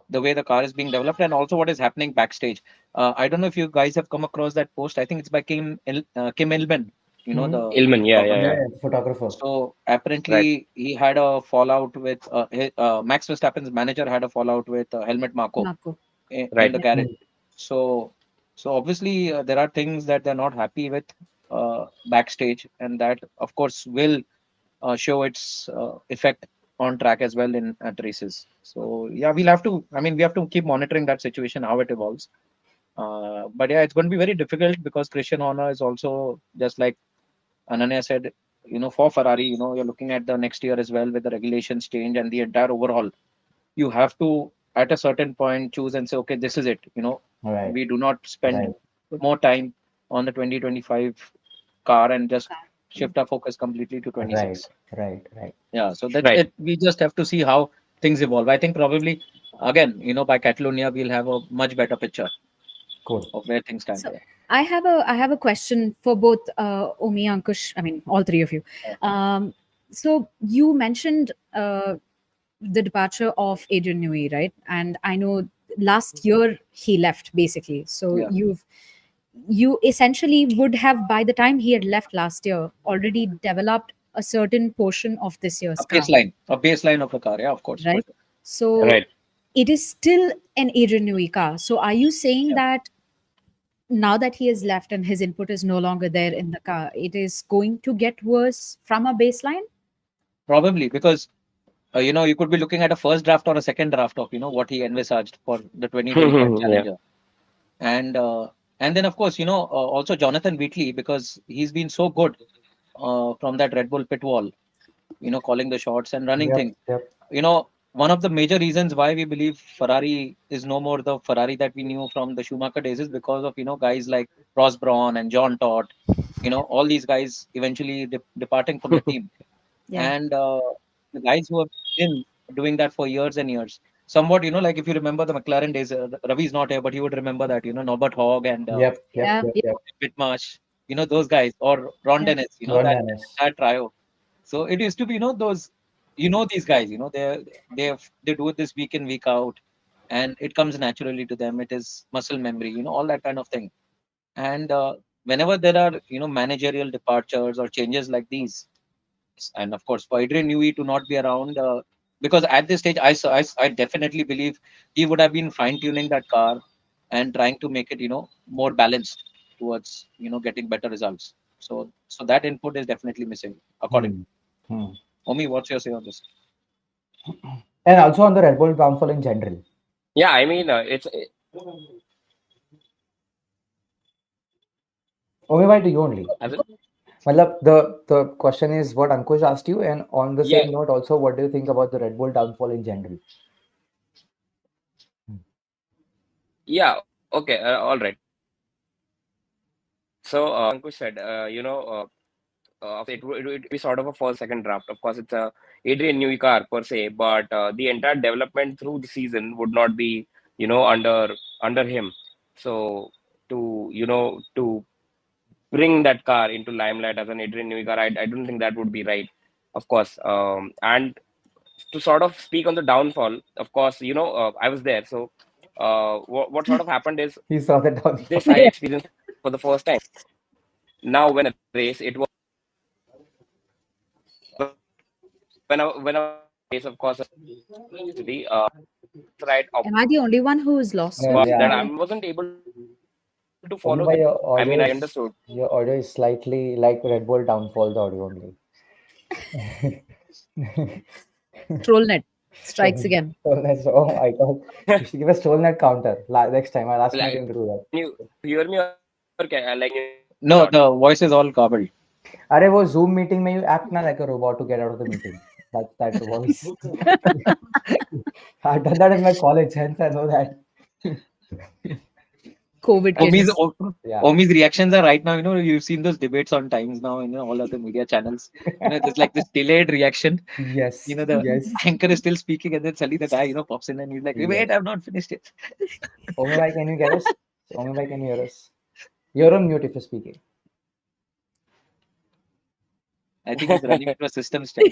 [SPEAKER 3] the way the car is being developed, and also what is happening backstage. I don't know if you guys have come across that post. I think it's by Kim Ilman,
[SPEAKER 1] Hmm.
[SPEAKER 3] the
[SPEAKER 2] Ilman. Yeah. Yeah.
[SPEAKER 1] Yeah,
[SPEAKER 3] photographer.
[SPEAKER 2] Yeah.
[SPEAKER 1] yeah, the photographer.
[SPEAKER 3] So
[SPEAKER 2] Right.
[SPEAKER 3] apparently he had a fallout with Max Verstappen's manager had a fallout with Helmut Marko
[SPEAKER 4] Marco.
[SPEAKER 3] in
[SPEAKER 2] Right.
[SPEAKER 3] the
[SPEAKER 4] Yeah.
[SPEAKER 3] garage.
[SPEAKER 1] Hmm.
[SPEAKER 3] So obviously there are things that they're not happy with backstage, and that of course will show its effect on track as well in at races. So yeah, we'll have to. I mean, we have to keep monitoring that situation, how it evolves. But yeah, it's going to be very difficult because Christian Horner is also, just like Ananya said, for Ferrari, you're looking at the next year as well with the regulations change and the entire overhaul. You have to, at a certain point, choose and say, okay, this is it.
[SPEAKER 1] Right,
[SPEAKER 3] We do not spend
[SPEAKER 1] right,
[SPEAKER 3] more time on the 2025 car and just shift our focus completely to
[SPEAKER 1] right,
[SPEAKER 3] 26.
[SPEAKER 1] right, right.
[SPEAKER 3] Yeah, so that's
[SPEAKER 2] Right.
[SPEAKER 3] it. We just have to see how things evolve. I think probably, again, by Catalonia, we'll have a much better picture
[SPEAKER 1] Cool.
[SPEAKER 3] of where things stand
[SPEAKER 4] So
[SPEAKER 3] today.
[SPEAKER 4] I have a question for both Omi, Ankush. I mean, all three of you. Um, so you mentioned the departure of Adrian Newey, right? And I know last year he left basically. So
[SPEAKER 3] Yeah.
[SPEAKER 4] you essentially would have, by the time he had left last year, already developed a certain portion of this year's car,
[SPEAKER 3] A baseline of a car. Yeah, of course, for
[SPEAKER 4] right?
[SPEAKER 3] sure.
[SPEAKER 4] So
[SPEAKER 2] Right.
[SPEAKER 4] it is still an Adrian Newey car. So are you saying
[SPEAKER 3] Yeah,
[SPEAKER 4] that now that he has left and his input is no longer there in the car, it is going to get worse from a baseline?
[SPEAKER 3] probably because you could be looking at a first draft or a second draft of what he envisaged for the 2025
[SPEAKER 2] Yeah.
[SPEAKER 3] Challenger, and then of course also Jonathan Wheatley, because he's been so good from that Red Bull pit wall, calling the shots and running
[SPEAKER 1] Yep,
[SPEAKER 3] things.
[SPEAKER 1] yep,
[SPEAKER 3] One of the major reasons why we believe Ferrari is no more the Ferrari that we knew from the Schumacher days is because of guys like Ross Brawn and John Todt, all these guys eventually departing from the team,
[SPEAKER 4] Yeah.
[SPEAKER 3] and the guys who have been doing that for years and years. Somewhat, like if you remember the McLaren days, Ravi's not here, but he would remember that, Norbert Hogg and
[SPEAKER 1] yep, yep,
[SPEAKER 4] Yeah.
[SPEAKER 1] yep,
[SPEAKER 4] Yeah.
[SPEAKER 1] yep.
[SPEAKER 3] Whitmarsh, those guys, or Ron
[SPEAKER 4] Yeah.
[SPEAKER 3] Dennis,
[SPEAKER 1] Ron
[SPEAKER 3] that
[SPEAKER 1] Dennis.
[SPEAKER 3] entire trio. So it used to be, those, these guys, they do this week in, week out, and it comes naturally to them. It is muscle memory, all that kind of thing. And whenever there are, managerial departures or changes like these, and of course for Adrian Newey to not be around, because at this stage I definitely believe he would have been fine tuning that car and trying to make it more balanced towards getting better results. So that input is definitely missing, according to
[SPEAKER 1] Hmm. Hmm.
[SPEAKER 3] Omi. What's your say on this?
[SPEAKER 1] And also on the Red Bull downfall in general.
[SPEAKER 2] Yeah. I mean, it's
[SPEAKER 1] Only why to you only.
[SPEAKER 2] as it.
[SPEAKER 1] Matlab, the question is what Ankush asked you, and on the
[SPEAKER 2] Yeah.
[SPEAKER 1] same note, also, what do you think about the Red Bull downfall in general? Hmm.
[SPEAKER 2] Yeah. Okay. All right. So, Ankush said, it would be sort of a first, second draft. Of course, it's a Adrian Newey car per se, but the entire development through the season would not be, under him. So to bring that car into limelight as an Adrian Newey car, I don't think that would be right. Of course, and to sort of speak on the downfall, of course, I was there. So, what sort of happened is
[SPEAKER 1] He saw the downfall.
[SPEAKER 2] this I experienced for the first time. Now, when a race, it was when I race, of course, actually, right,
[SPEAKER 4] Am I the only one who is lost
[SPEAKER 1] No,
[SPEAKER 4] in
[SPEAKER 2] but
[SPEAKER 4] it?
[SPEAKER 2] that
[SPEAKER 1] yeah.
[SPEAKER 2] I wasn't able to
[SPEAKER 1] Only
[SPEAKER 2] follow
[SPEAKER 1] by
[SPEAKER 2] that. I mean, I understood.
[SPEAKER 1] your audio is slightly like Red Bull downfall, the audio only.
[SPEAKER 4] Trollnet strikes
[SPEAKER 1] Troll,
[SPEAKER 4] again.
[SPEAKER 1] Trollnet. Oh my God. You should give a Trollnet counter next time. I'll ask
[SPEAKER 2] Well,
[SPEAKER 1] my team to do that.
[SPEAKER 2] can you hear me, or like
[SPEAKER 3] No,
[SPEAKER 2] not?
[SPEAKER 3] the voice is all garbled.
[SPEAKER 1] अरे वो Zoom meeting में you act ना like a robot to get out of the meeting. That voice. I've done that in my college, hence I know that.
[SPEAKER 4] COVID
[SPEAKER 3] Omi's,
[SPEAKER 4] kids.
[SPEAKER 1] Yeah.
[SPEAKER 3] Omi's reactions are right now, you've seen those debates on Times now, all other media channels. There's like this delayed reaction.
[SPEAKER 1] Yes.
[SPEAKER 3] The
[SPEAKER 1] Yes.
[SPEAKER 3] anchor is still speaking, and then suddenly the guy, pops in and he's like,
[SPEAKER 1] Yes.
[SPEAKER 3] wait, I've not finished it.
[SPEAKER 1] Omi bhai, can you get us? Omi bhai, can you hear us? You're on mute if you're speaking.
[SPEAKER 3] I think he's running into a systems check.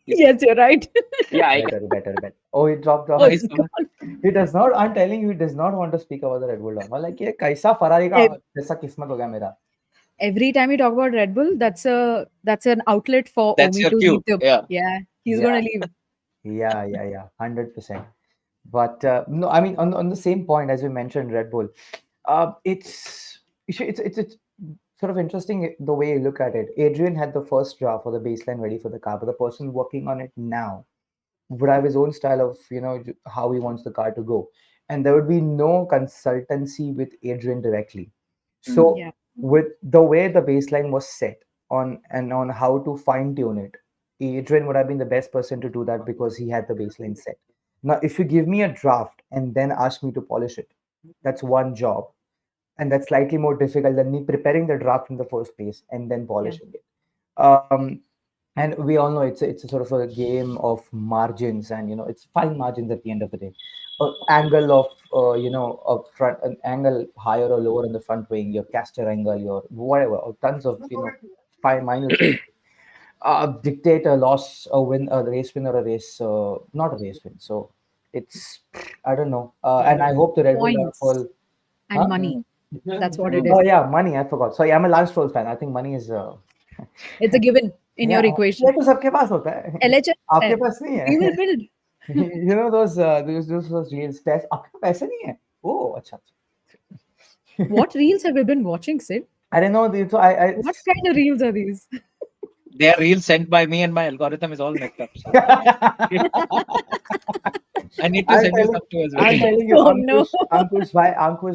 [SPEAKER 4] Yes, you're right.
[SPEAKER 2] Yeah, I
[SPEAKER 1] Better. Oh, he dropped
[SPEAKER 4] Oh,
[SPEAKER 1] off.
[SPEAKER 3] Nice.
[SPEAKER 4] it's gone.
[SPEAKER 1] He does not. I'm telling you, he does not want to speak about the Red Bull down. Like ये कैसा Ferrari का
[SPEAKER 4] Ev-
[SPEAKER 1] जैसा किस्मत हो गया मेरा.
[SPEAKER 4] Every time you talk about Red Bull, that's an outlet for
[SPEAKER 3] That's
[SPEAKER 4] Omi
[SPEAKER 3] your
[SPEAKER 4] to
[SPEAKER 3] cue.
[SPEAKER 4] leave the.
[SPEAKER 3] Yeah.
[SPEAKER 4] Yeah, he's
[SPEAKER 1] Yeah.
[SPEAKER 4] gonna leave.
[SPEAKER 1] Yeah. 100%. But no, I mean on the same point as you mentioned, Red Bull. It's sort of interesting the way you look at it. Adrian had the first draft for the baseline ready for the car, but the person working on it now would have his own style of how he wants the car to go, and there would be no consultancy with Adrian directly. So
[SPEAKER 3] Mm.
[SPEAKER 4] Yeah.
[SPEAKER 1] with the way the baseline was set, on how to fine tune it. Adrian would have been the best person to do that because he had the baseline set. Now, if you give me a draft and then ask me to polish it, that's one job, and that's slightly more difficult than me preparing the draft in the first place and then
[SPEAKER 4] Yeah.
[SPEAKER 1] polishing it. Um, and we all know it's a sort of a game of margins, and it's fine margins at the end of the day. Angle of of front, an angle higher or lower in the front wing, your caster angle, your whatever, or tons of fine minute things dictate a loss, a win, a race win, or a race not a race win. So it's, I don't know, and I hope the Red Bull
[SPEAKER 4] Points
[SPEAKER 1] pull.
[SPEAKER 4] and
[SPEAKER 1] Huh?
[SPEAKER 4] money. That's what it
[SPEAKER 1] Oh
[SPEAKER 4] is.
[SPEAKER 1] yeah, money. I forgot. Sorry, I'm a Lance Stroll fan. I think money is.
[SPEAKER 4] It's a given in
[SPEAKER 1] Yeah,
[SPEAKER 4] your equation.
[SPEAKER 1] ये तो सबके पास होता है.
[SPEAKER 4] LHS
[SPEAKER 1] आपके
[SPEAKER 4] है.
[SPEAKER 1] पास नहीं
[SPEAKER 4] We will
[SPEAKER 1] है.
[SPEAKER 4] build.
[SPEAKER 1] those reels test. आपके पास पैसे नहीं है. Oh, अच्छा.
[SPEAKER 4] What reels have you been watching, Sid?
[SPEAKER 1] I don't know. So I
[SPEAKER 4] What kind of reels are these?
[SPEAKER 3] They are reels sent by me, and my algorithm is all messed up. So I need to
[SPEAKER 1] I'm
[SPEAKER 3] send you
[SPEAKER 1] telling,
[SPEAKER 3] some too as
[SPEAKER 1] I'm
[SPEAKER 3] well.
[SPEAKER 1] telling you,
[SPEAKER 4] Oh no.
[SPEAKER 1] Ankush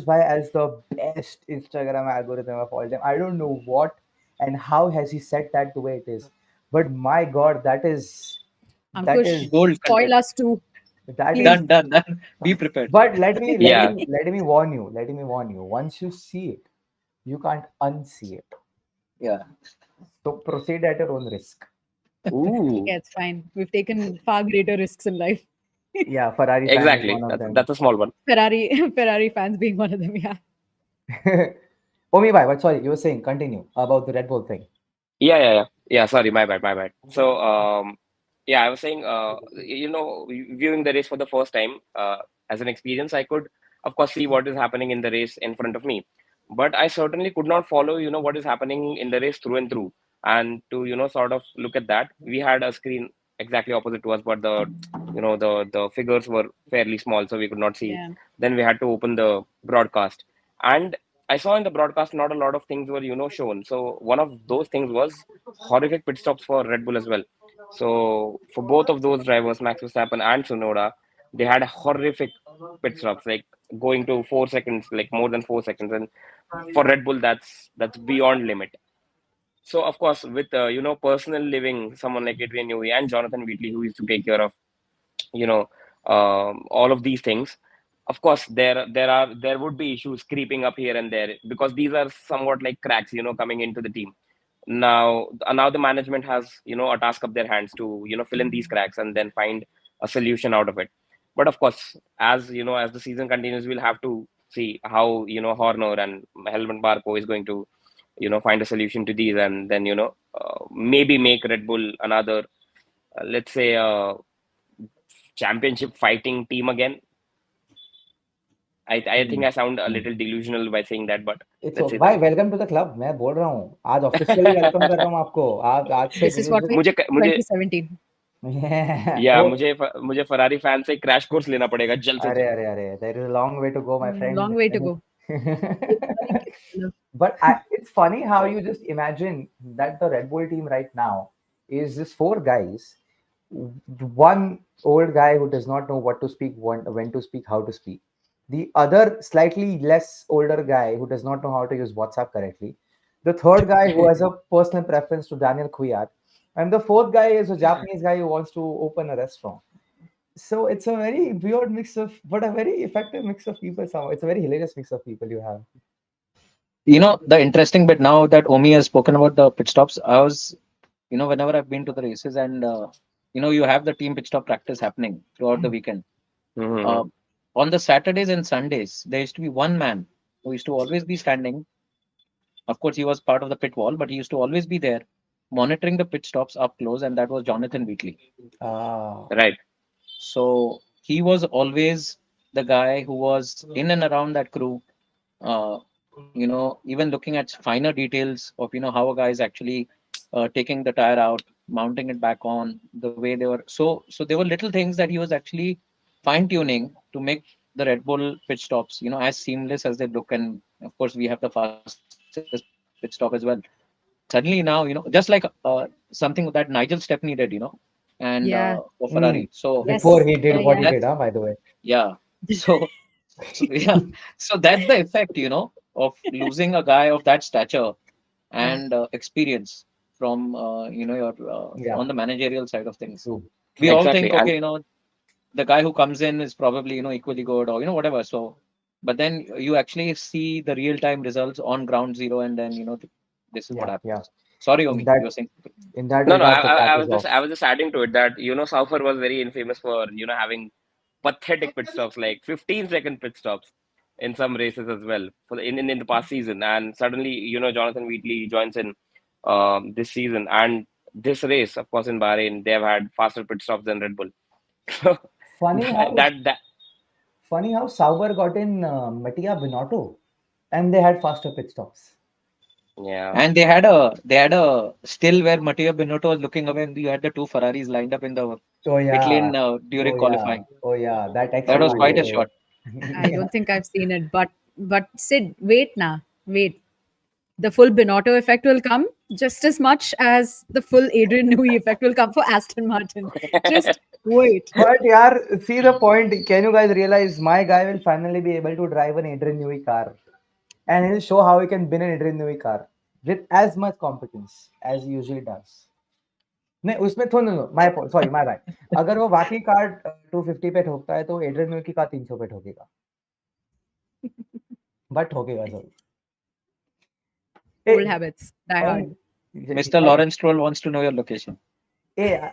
[SPEAKER 1] Bhai as the best Instagram algorithm of all time. I don't know what and how has he set that the way it is, but my God, that
[SPEAKER 4] Ankush,
[SPEAKER 1] is
[SPEAKER 3] Gold
[SPEAKER 4] spoil
[SPEAKER 3] content.
[SPEAKER 4] us too,
[SPEAKER 1] that is.
[SPEAKER 4] please.
[SPEAKER 3] Done. Be prepared.
[SPEAKER 1] But let me let
[SPEAKER 2] Yeah,
[SPEAKER 1] me let me warn you. Let me warn you. Once you see it, you can't unsee it.
[SPEAKER 3] Yeah.
[SPEAKER 1] So proceed at your own risk.
[SPEAKER 2] ooh,
[SPEAKER 4] Okay, it's fine. We've taken far greater risks in life.
[SPEAKER 1] Yeah, Ferrari fan is
[SPEAKER 2] exactly.
[SPEAKER 1] one of them.
[SPEAKER 2] That's a small one.
[SPEAKER 4] Ferrari, Ferrari fans being one of them. Yeah.
[SPEAKER 1] Omi bhai, but sorry, you were saying, continue about the Red Bull thing.
[SPEAKER 2] Yeah. Sorry, my bad. So, yeah, I was saying, viewing the race for the first time, as an experience, I could, of course, see what is happening in the race in front of me, but I certainly could not follow, what is happening in the race through and through. And to, sort of look at that, we had a screen exactly opposite to us, but the figures were fairly small, so we could not see.
[SPEAKER 4] Yeah.
[SPEAKER 2] Then we had to open the broadcast, and I saw in the broadcast not a lot of things were, shown. So one of those things was horrific pit stops for Red Bull as well. So for both of those drivers, Max Verstappen and Tsunoda, they had horrific pit stops, like going to 4 seconds, like more than 4 seconds. And for Red Bull, that's beyond limit. So of course, with personal living, someone like Adrian Newey and Jonathan Wheatley, who used to take care of you know all of these things, of course there would be issues creeping up here and there, because these are somewhat like cracks coming into the team. Now the management has a task up their hands to fill in these cracks and then find a solution out of it. But of course, as the season continues, we'll have to see how Horner and Helmut Marko is going to find a solution to these, and then maybe make Red Bull another, let's say, championship fighting team again. I think I sound a little delusional by saying that, but
[SPEAKER 1] It's
[SPEAKER 2] let's
[SPEAKER 1] okay.
[SPEAKER 2] say that.
[SPEAKER 1] भाई welcome to the club. मैं बोल रहा हूँ आज officially welcome कर रहा हूँ आपको. आज से
[SPEAKER 4] This is what we
[SPEAKER 2] मुझे मुझे
[SPEAKER 4] 2017.
[SPEAKER 1] Yeah.
[SPEAKER 2] या
[SPEAKER 1] Oh,
[SPEAKER 2] मुझे फरारी फैन से क्रैश कोर्स लेना पड़ेगा जल्द से जल्द.
[SPEAKER 1] अरे there is a long way to go, my friend.
[SPEAKER 4] Long way to go.
[SPEAKER 1] But it's funny how you just imagine that the Red Bull team right now is just four guys, one old guy who does not know what to speak, when to speak, how to speak, the other slightly less older guy who does not know how to use WhatsApp correctly, the third guy who has a personal preference to Daniel Kuyat, and the fourth guy is a Japanese guy who wants to open a restaurant. So it's a very weird mix of, but a very effective mix of people. Somehow it's a very hilarious mix of people you have.
[SPEAKER 3] The interesting bit now that Omi has spoken about the pit stops, I was, whenever I've been to the races and, you have the team pit stop practice happening throughout the weekend. Uh,
[SPEAKER 2] Mhm.
[SPEAKER 3] on the Saturdays and Sundays, there used to be one man who used to always be standing. Of course, he was part of the pit wall, but he used to always be there monitoring the pit stops up close, and that was Jonathan Wheatley.
[SPEAKER 1] Ah,
[SPEAKER 2] Right.
[SPEAKER 3] So he was always the guy who was in and around that crew, uh, even looking at finer details of, how a guy is actually taking the tire out, mounting it back on, the way they were. So there were little things that he was actually fine tuning to make the Red Bull pit stops, as seamless as they look. And of course, we have the fastest pit stop as well. Suddenly now, just like something that Nigel Stepney did, and
[SPEAKER 4] Yeah.
[SPEAKER 3] for Ferrari.
[SPEAKER 1] mm.
[SPEAKER 3] So
[SPEAKER 1] Before
[SPEAKER 4] Yes.
[SPEAKER 1] he did
[SPEAKER 4] Yeah.
[SPEAKER 1] what
[SPEAKER 4] Yeah.
[SPEAKER 1] he
[SPEAKER 3] that's
[SPEAKER 1] did, by the way.
[SPEAKER 3] yeah. So yeah. So that's the effect, of losing a guy of that stature and experience. from your
[SPEAKER 1] Yeah,
[SPEAKER 3] on the managerial side of things.
[SPEAKER 1] true.
[SPEAKER 3] We all think,
[SPEAKER 2] Exactly. And
[SPEAKER 3] okay, the guy who comes in is probably equally good, or whatever. So, but then you actually see the real time results on ground zero, and then this is what
[SPEAKER 1] Yeah, yeah.
[SPEAKER 3] happens. Sorry,
[SPEAKER 1] In
[SPEAKER 3] Omi, you were
[SPEAKER 1] that
[SPEAKER 3] saying.
[SPEAKER 1] in that
[SPEAKER 2] no, no,
[SPEAKER 1] regard, the cap
[SPEAKER 2] I
[SPEAKER 1] is
[SPEAKER 2] was just
[SPEAKER 1] off.
[SPEAKER 2] adding to it that Saufer was very infamous for having pathetic pit stops, like 15-second pit stops in some races as well for in the past season. And suddenly, Jonathan Wheatley joins in this season, and this race, of course, in Bahrain, they have had faster pit stops than Red Bull. So
[SPEAKER 1] Funny how
[SPEAKER 2] that
[SPEAKER 1] funny how Sauber got in Mattia Binotto, and they had faster pit stops.
[SPEAKER 2] yeah.
[SPEAKER 3] And they had a still where Matteo Binotto was looking away, and you had the two Ferraris lined up in the
[SPEAKER 1] Oh
[SPEAKER 3] pit
[SPEAKER 1] yeah,
[SPEAKER 3] lane during
[SPEAKER 1] oh yeah,
[SPEAKER 3] qualifying.
[SPEAKER 1] oh yeah. That
[SPEAKER 3] That was quite a
[SPEAKER 1] X2.
[SPEAKER 3] shot.
[SPEAKER 4] I
[SPEAKER 1] Yeah,
[SPEAKER 4] don't think I've seen it, but Sid, wait now, wait. The full Binotto effect will come just as much as the full Adrian Newey effect will come for Aston Martin. Just wait.
[SPEAKER 1] but yeah, see the point. Can you guys realize my guy will finally be able to drive an Adrian Newey car, and he'll show how he can win an Adrian Newey car with as much competence as he usually does. नहीं उसमें तो no my sorry my bad अगर वो बाकी car 250 पे ठोकता है तो Adrian new की कार 300 पे ठोकेगा बट ठोकेगा जरूर
[SPEAKER 4] Old
[SPEAKER 1] A
[SPEAKER 4] habits, die hard.
[SPEAKER 3] Mr. Lawrence Stroll wants to know your location.
[SPEAKER 1] Hey,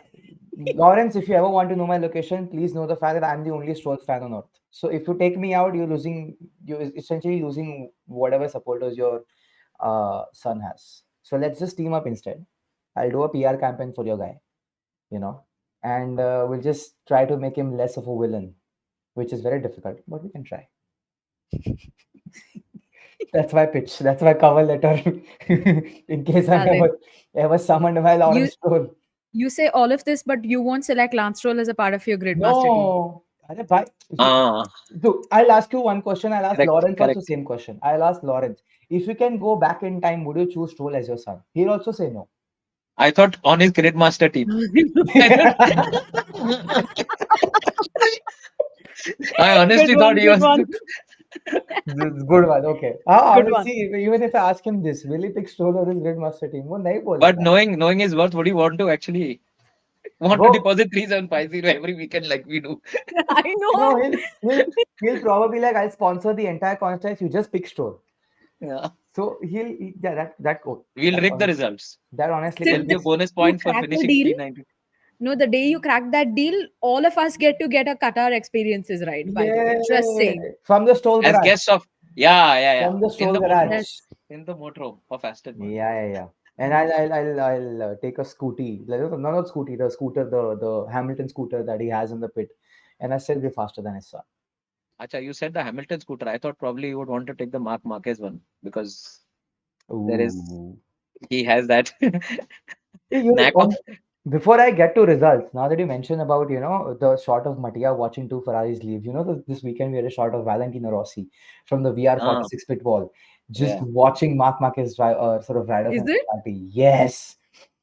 [SPEAKER 1] Lawrence, if you ever want to know my location, please know the fact that I'm the only Stroll fan on earth. So if you take me out, you're essentially losing whatever supporters your son has. So let's just team up instead. I'll do a PR campaign for your guy, and we'll just try to make him less of a villain, which is very difficult, but we can try. That's my pitch. That's my cover letter. In case I'm
[SPEAKER 4] Valid.
[SPEAKER 1] ever summoned by Lawrence
[SPEAKER 4] You
[SPEAKER 1] Stroll.
[SPEAKER 4] you say all of this, but you won't select Lance Stroll as a part of your Gridmaster team.
[SPEAKER 1] No. Arey bhai,
[SPEAKER 3] Ah,
[SPEAKER 1] so I'll ask you one question. I'll ask
[SPEAKER 3] correct,
[SPEAKER 1] Lawrence also
[SPEAKER 3] correct.
[SPEAKER 1] same question. I'll ask Lawrence. If you can go back in time, would you choose Stroll as your son? He'll also say no.
[SPEAKER 3] I thought on his Gridmaster team. I I honestly
[SPEAKER 4] Good
[SPEAKER 3] thought
[SPEAKER 4] one,
[SPEAKER 3] he
[SPEAKER 4] good
[SPEAKER 3] was.
[SPEAKER 4] one,
[SPEAKER 1] This good one. Okay. I
[SPEAKER 4] good
[SPEAKER 1] will
[SPEAKER 4] one.
[SPEAKER 1] see. Even if I ask him this, will he pick Stroll or his Grid Master team? वो नहीं
[SPEAKER 3] But
[SPEAKER 1] बोलेगा.
[SPEAKER 3] knowing his worth, would he want to actually
[SPEAKER 1] Bro,
[SPEAKER 3] deposit 3750 every weekend like we do?
[SPEAKER 4] I
[SPEAKER 1] no,
[SPEAKER 4] know.
[SPEAKER 1] he'll probably like I'll sponsor the entire contest. You just pick Stroll.
[SPEAKER 3] Yeah.
[SPEAKER 1] So yeah that cool.
[SPEAKER 3] We'll rig the results.
[SPEAKER 1] That honestly
[SPEAKER 3] There'll
[SPEAKER 1] can
[SPEAKER 4] Sid,
[SPEAKER 3] be
[SPEAKER 4] the
[SPEAKER 3] a bonus
[SPEAKER 4] you
[SPEAKER 3] point for
[SPEAKER 4] crack the
[SPEAKER 3] finishing
[SPEAKER 4] deal.
[SPEAKER 3] P90.
[SPEAKER 4] No, the day you crack that deal, all of us get to get a Qatar experiences right, by the way. Just
[SPEAKER 1] yeah
[SPEAKER 4] saying.
[SPEAKER 1] from the Stroll
[SPEAKER 3] As
[SPEAKER 1] garage.
[SPEAKER 3] guests of, yeah.
[SPEAKER 1] From the
[SPEAKER 3] In
[SPEAKER 1] Stroll
[SPEAKER 3] the
[SPEAKER 1] garage.
[SPEAKER 3] motorhome.
[SPEAKER 4] Yes.
[SPEAKER 3] In the motorhome of Aston Martin.
[SPEAKER 1] Yeah. And I'll take a scooty, like, no, not scooty, the scooter, the Hamilton scooter that he has in the pit, and I still be faster than his son.
[SPEAKER 3] Acha, you said the Hamilton scooter. I thought probably you would want to take the Mark Marquez one because there is
[SPEAKER 1] Ooh.
[SPEAKER 3] he has that
[SPEAKER 1] Hey,
[SPEAKER 3] knack of.
[SPEAKER 1] before I get to results, now that you mentioned about the shot of Mattia watching two Ferraris leave, this weekend we had a shot of Valentino Rossi from the
[SPEAKER 3] Ah,
[SPEAKER 1] VR46 pit wall, just
[SPEAKER 3] yeah.
[SPEAKER 1] watching Mark Marquez drive, sort of ride off
[SPEAKER 4] Is
[SPEAKER 1] in
[SPEAKER 4] it?
[SPEAKER 1] Bugatti. Yes,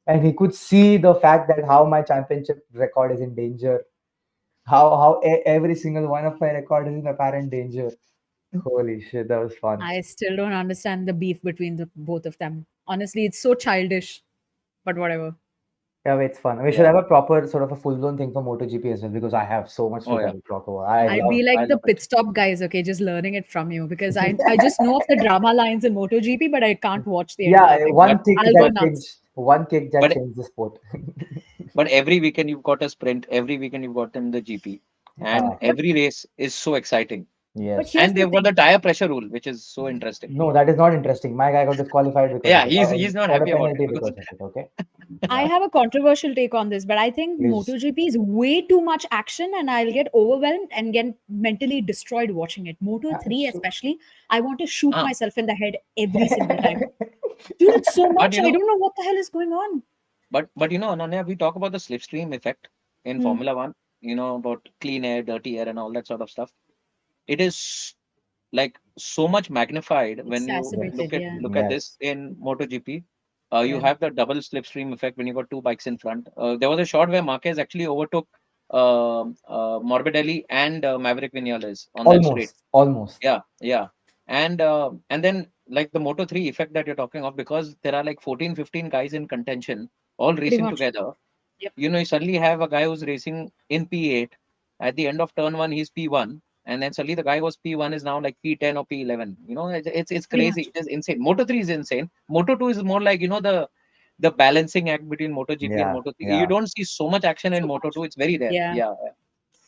[SPEAKER 1] and he could see the fact that how my championship record is in danger, how every single one of my record is in apparent danger. Holy shit, that was fun.
[SPEAKER 4] I still don't understand the beef between the both of them. Honestly, it's so childish, but whatever.
[SPEAKER 1] Yeah, it's fun. We should
[SPEAKER 3] Yeah.
[SPEAKER 1] have a proper sort of a full blown thing for MotoGP as well because I have so much to
[SPEAKER 3] Oh, yeah.
[SPEAKER 1] talk over. I
[SPEAKER 4] I'll be
[SPEAKER 1] love.
[SPEAKER 3] I
[SPEAKER 4] like the
[SPEAKER 3] love it.
[SPEAKER 4] pit stop guys, okay, just learning it from you because I just know of the drama lines in MotoGP, but I can't watch the entire
[SPEAKER 1] Yeah,
[SPEAKER 4] thing.
[SPEAKER 3] But
[SPEAKER 4] I'll go nuts.
[SPEAKER 1] one kick that
[SPEAKER 3] but
[SPEAKER 1] changed the sport.
[SPEAKER 3] but every weekend you've got a sprint. Every weekend you've got in the GP, and
[SPEAKER 1] Ah,
[SPEAKER 4] But
[SPEAKER 3] every race is so exciting.
[SPEAKER 4] but
[SPEAKER 1] yes.
[SPEAKER 4] here's
[SPEAKER 3] And
[SPEAKER 4] the
[SPEAKER 3] they've got the
[SPEAKER 4] thing.
[SPEAKER 3] tire pressure rule, which is so interesting.
[SPEAKER 1] No, that is not interesting. My guy got disqualified because
[SPEAKER 3] Yeah,
[SPEAKER 1] of it.
[SPEAKER 3] he's not
[SPEAKER 1] Got a
[SPEAKER 3] happy about
[SPEAKER 1] penalty
[SPEAKER 3] it because
[SPEAKER 1] because of it. Okay.
[SPEAKER 4] I
[SPEAKER 1] Yeah,
[SPEAKER 4] have a controversial take on this, but I think
[SPEAKER 1] please.
[SPEAKER 4] MotoGP is way too much action and I'll get overwhelmed and get mentally destroyed watching it. Moto 3,
[SPEAKER 1] So,
[SPEAKER 4] especially, I want to shoot
[SPEAKER 3] ah,
[SPEAKER 4] myself in the head every single time. Dude, it's so
[SPEAKER 3] but
[SPEAKER 4] much. I don't know what the hell is going on.
[SPEAKER 3] Ananya, we talk about the slipstream effect in
[SPEAKER 4] Hmm.
[SPEAKER 3] Formula One. About clean air, dirty air, and all that sort of stuff. It is like so much magnified when you
[SPEAKER 1] yes,
[SPEAKER 4] Exacerbated, yeah.
[SPEAKER 3] look at this
[SPEAKER 1] yes.
[SPEAKER 3] in MotoGP. You
[SPEAKER 4] Yeah.
[SPEAKER 3] have the double slipstream effect when you got two bikes in front. There was a shot where Marquez actually overtook Morbidelli and Maverick Vinales on that straight.
[SPEAKER 1] Almost, almost.
[SPEAKER 3] Yeah. And then like the Moto 3 effect that you're talking of, because there are like 14, 15 guys in contention, all
[SPEAKER 4] Pretty
[SPEAKER 3] racing
[SPEAKER 4] much.
[SPEAKER 3] together.
[SPEAKER 4] Yep.
[SPEAKER 3] You suddenly have a guy who's racing in P8. At the end of turn one, he's P1, and then suddenly the guy who was P1 is now like P10 or P11. It's
[SPEAKER 4] Pretty
[SPEAKER 3] crazy.
[SPEAKER 4] much.
[SPEAKER 3] It is insane. Moto 3 is insane. Moto 2 is more like the balancing act between MotoGP and
[SPEAKER 1] Yeah,
[SPEAKER 3] Moto 3. You
[SPEAKER 1] yeah.
[SPEAKER 3] don't see so much action in
[SPEAKER 4] So
[SPEAKER 3] Moto
[SPEAKER 4] much.
[SPEAKER 3] 2. It's very rare.
[SPEAKER 4] Yeah.
[SPEAKER 3] Yeah, yeah.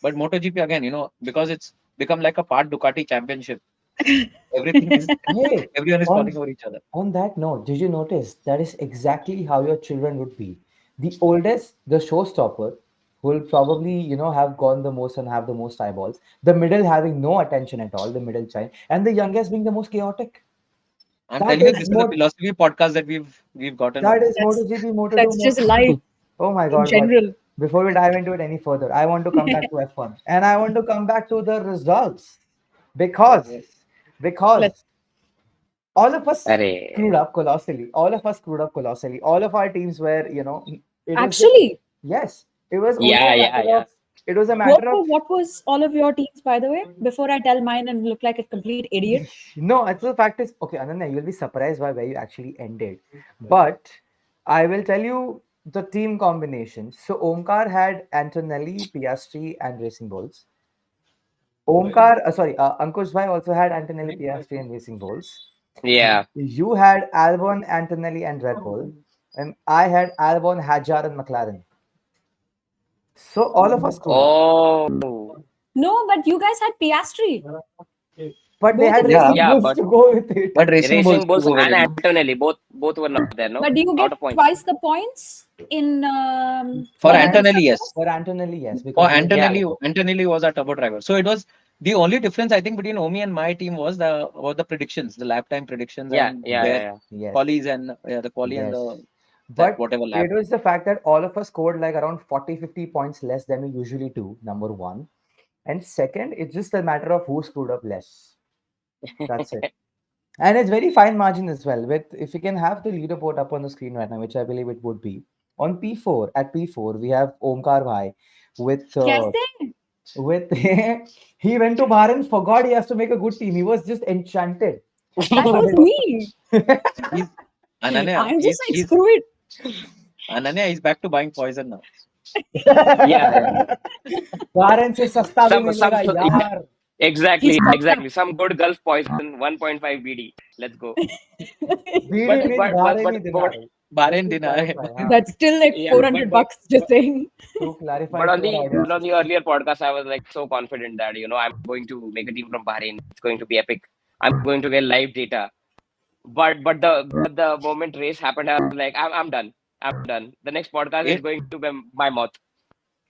[SPEAKER 3] But MotoGP again, because it's become like a part Ducati championship. Everything is
[SPEAKER 1] Hey,
[SPEAKER 3] everyone is falling
[SPEAKER 1] on
[SPEAKER 3] over each other.
[SPEAKER 1] on that note, did you notice that is exactly how your children would be? The oldest, the showstopper, will probably, have gone the most and have the most eyeballs. The middle having no attention at all, the middle child, and the youngest being the most chaotic.
[SPEAKER 3] I'm
[SPEAKER 1] That
[SPEAKER 3] telling you,
[SPEAKER 1] is
[SPEAKER 3] this is a
[SPEAKER 1] more
[SPEAKER 3] philosophy podcast that we've gotten
[SPEAKER 1] that
[SPEAKER 3] on.
[SPEAKER 1] is
[SPEAKER 4] That's
[SPEAKER 1] MotoGP, Moto2,
[SPEAKER 4] that's just life
[SPEAKER 1] Oh my
[SPEAKER 4] in
[SPEAKER 1] God, but
[SPEAKER 4] general.
[SPEAKER 1] before we dive into it any further, I want to come back to F1 and I want to come back to the results because
[SPEAKER 3] Okay.
[SPEAKER 4] Let's
[SPEAKER 1] because all of us screwed
[SPEAKER 2] Arey.
[SPEAKER 1] up colossally. All of us screwed up colossally. All of our teams were, it was just
[SPEAKER 4] actually.
[SPEAKER 1] yes, it was only
[SPEAKER 2] Yeah,
[SPEAKER 1] a
[SPEAKER 2] yeah,
[SPEAKER 1] matter
[SPEAKER 2] yeah.
[SPEAKER 1] of it was a
[SPEAKER 4] What
[SPEAKER 1] matter of
[SPEAKER 4] was what was all of your teams, by the way? Before I tell mine and look like a complete idiot.
[SPEAKER 1] no, actual fact is okay, Ananya, you'll be surprised by where you actually ended. But I will tell you the team combinations. So Omkar had Antonelli, Piastri, and Racing Bulls. Ankush Bhai also had Antonelli, Piastri, and Racing Bulls.
[SPEAKER 2] Yeah.
[SPEAKER 1] You had Albon, Antonelli, and Red Bull, and I had Albon, Hadjar, and McLaren. So all of us screwed up,
[SPEAKER 2] Oh.
[SPEAKER 4] No, but you guys had Piastri.
[SPEAKER 1] but they
[SPEAKER 4] Both
[SPEAKER 1] had
[SPEAKER 4] of you.
[SPEAKER 1] Racing
[SPEAKER 2] Yeah,
[SPEAKER 1] Bulls
[SPEAKER 2] but
[SPEAKER 1] to go with it.
[SPEAKER 3] But Racing Bulls
[SPEAKER 2] Racing
[SPEAKER 3] to
[SPEAKER 2] Bulls
[SPEAKER 3] go with
[SPEAKER 2] and
[SPEAKER 3] it.
[SPEAKER 2] Antonelli both were not there, no?
[SPEAKER 4] But do you
[SPEAKER 2] Out
[SPEAKER 4] get
[SPEAKER 2] of points.
[SPEAKER 4] twice the points in
[SPEAKER 3] For
[SPEAKER 4] when you get
[SPEAKER 3] Antonelli,
[SPEAKER 4] stuck
[SPEAKER 3] yes.
[SPEAKER 4] first?
[SPEAKER 1] For Antonelli, yes,
[SPEAKER 3] For
[SPEAKER 1] because he was the
[SPEAKER 2] Yeah.
[SPEAKER 3] Antonelli,
[SPEAKER 1] turbo.
[SPEAKER 3] Antonelli was our turbo driver. So it was the only difference I think between Omi and my team was the predictions, the lap time predictions,
[SPEAKER 2] Yeah,
[SPEAKER 3] and
[SPEAKER 2] yeah,
[SPEAKER 3] their
[SPEAKER 2] yeah, yeah.
[SPEAKER 1] Yes,
[SPEAKER 3] qualies and the quali and
[SPEAKER 1] yes.
[SPEAKER 3] the that
[SPEAKER 1] But
[SPEAKER 3] whatever lap.
[SPEAKER 1] it was the fact that all of us scored like around 40, 50 points less than we usually do, number one. And second, it's just a matter of who screwed up less. That's it. And it's very fine margin as well. With if you can have the leaderboard up on the screen right now, which I believe it would be on P4. At P4, we have Omkar Bhai with
[SPEAKER 4] Kaise?
[SPEAKER 1] with he went to Bahrain, forgot he has to make a good team. He was just enchanted.
[SPEAKER 4] That was me.
[SPEAKER 3] He's Ananya.
[SPEAKER 4] I'm just
[SPEAKER 3] He's
[SPEAKER 4] like
[SPEAKER 3] he's
[SPEAKER 4] screw it.
[SPEAKER 3] Ananya is back to buying poison now.
[SPEAKER 2] Yeah, yeah.
[SPEAKER 1] Bahrain से सस्ता भी
[SPEAKER 2] Some
[SPEAKER 1] मिलेगा
[SPEAKER 2] yeah,
[SPEAKER 1] यार.
[SPEAKER 4] He's stocked up.
[SPEAKER 2] exactly. Some good Gulf poison, 1.5 BD. Let's go.
[SPEAKER 1] Bidi
[SPEAKER 2] But
[SPEAKER 1] means
[SPEAKER 2] but but
[SPEAKER 1] Bahraini
[SPEAKER 2] but
[SPEAKER 1] dinar.
[SPEAKER 2] but
[SPEAKER 1] Just
[SPEAKER 3] Bahrain
[SPEAKER 1] to
[SPEAKER 3] dinner.
[SPEAKER 1] clarify, हाँ.
[SPEAKER 4] That's still like
[SPEAKER 2] yeah,
[SPEAKER 4] 400 bucks, just saying.
[SPEAKER 1] To clarify
[SPEAKER 2] but
[SPEAKER 1] to our
[SPEAKER 2] on
[SPEAKER 1] audience.
[SPEAKER 2] the earlier podcast, I was like so confident that I'm going to make a team from Bahrain. It's going to be epic. I'm going to get live data. But the moment race happened, I was like, I'm done. I'm done. The next podcast is
[SPEAKER 3] It,
[SPEAKER 2] going to be my mouth.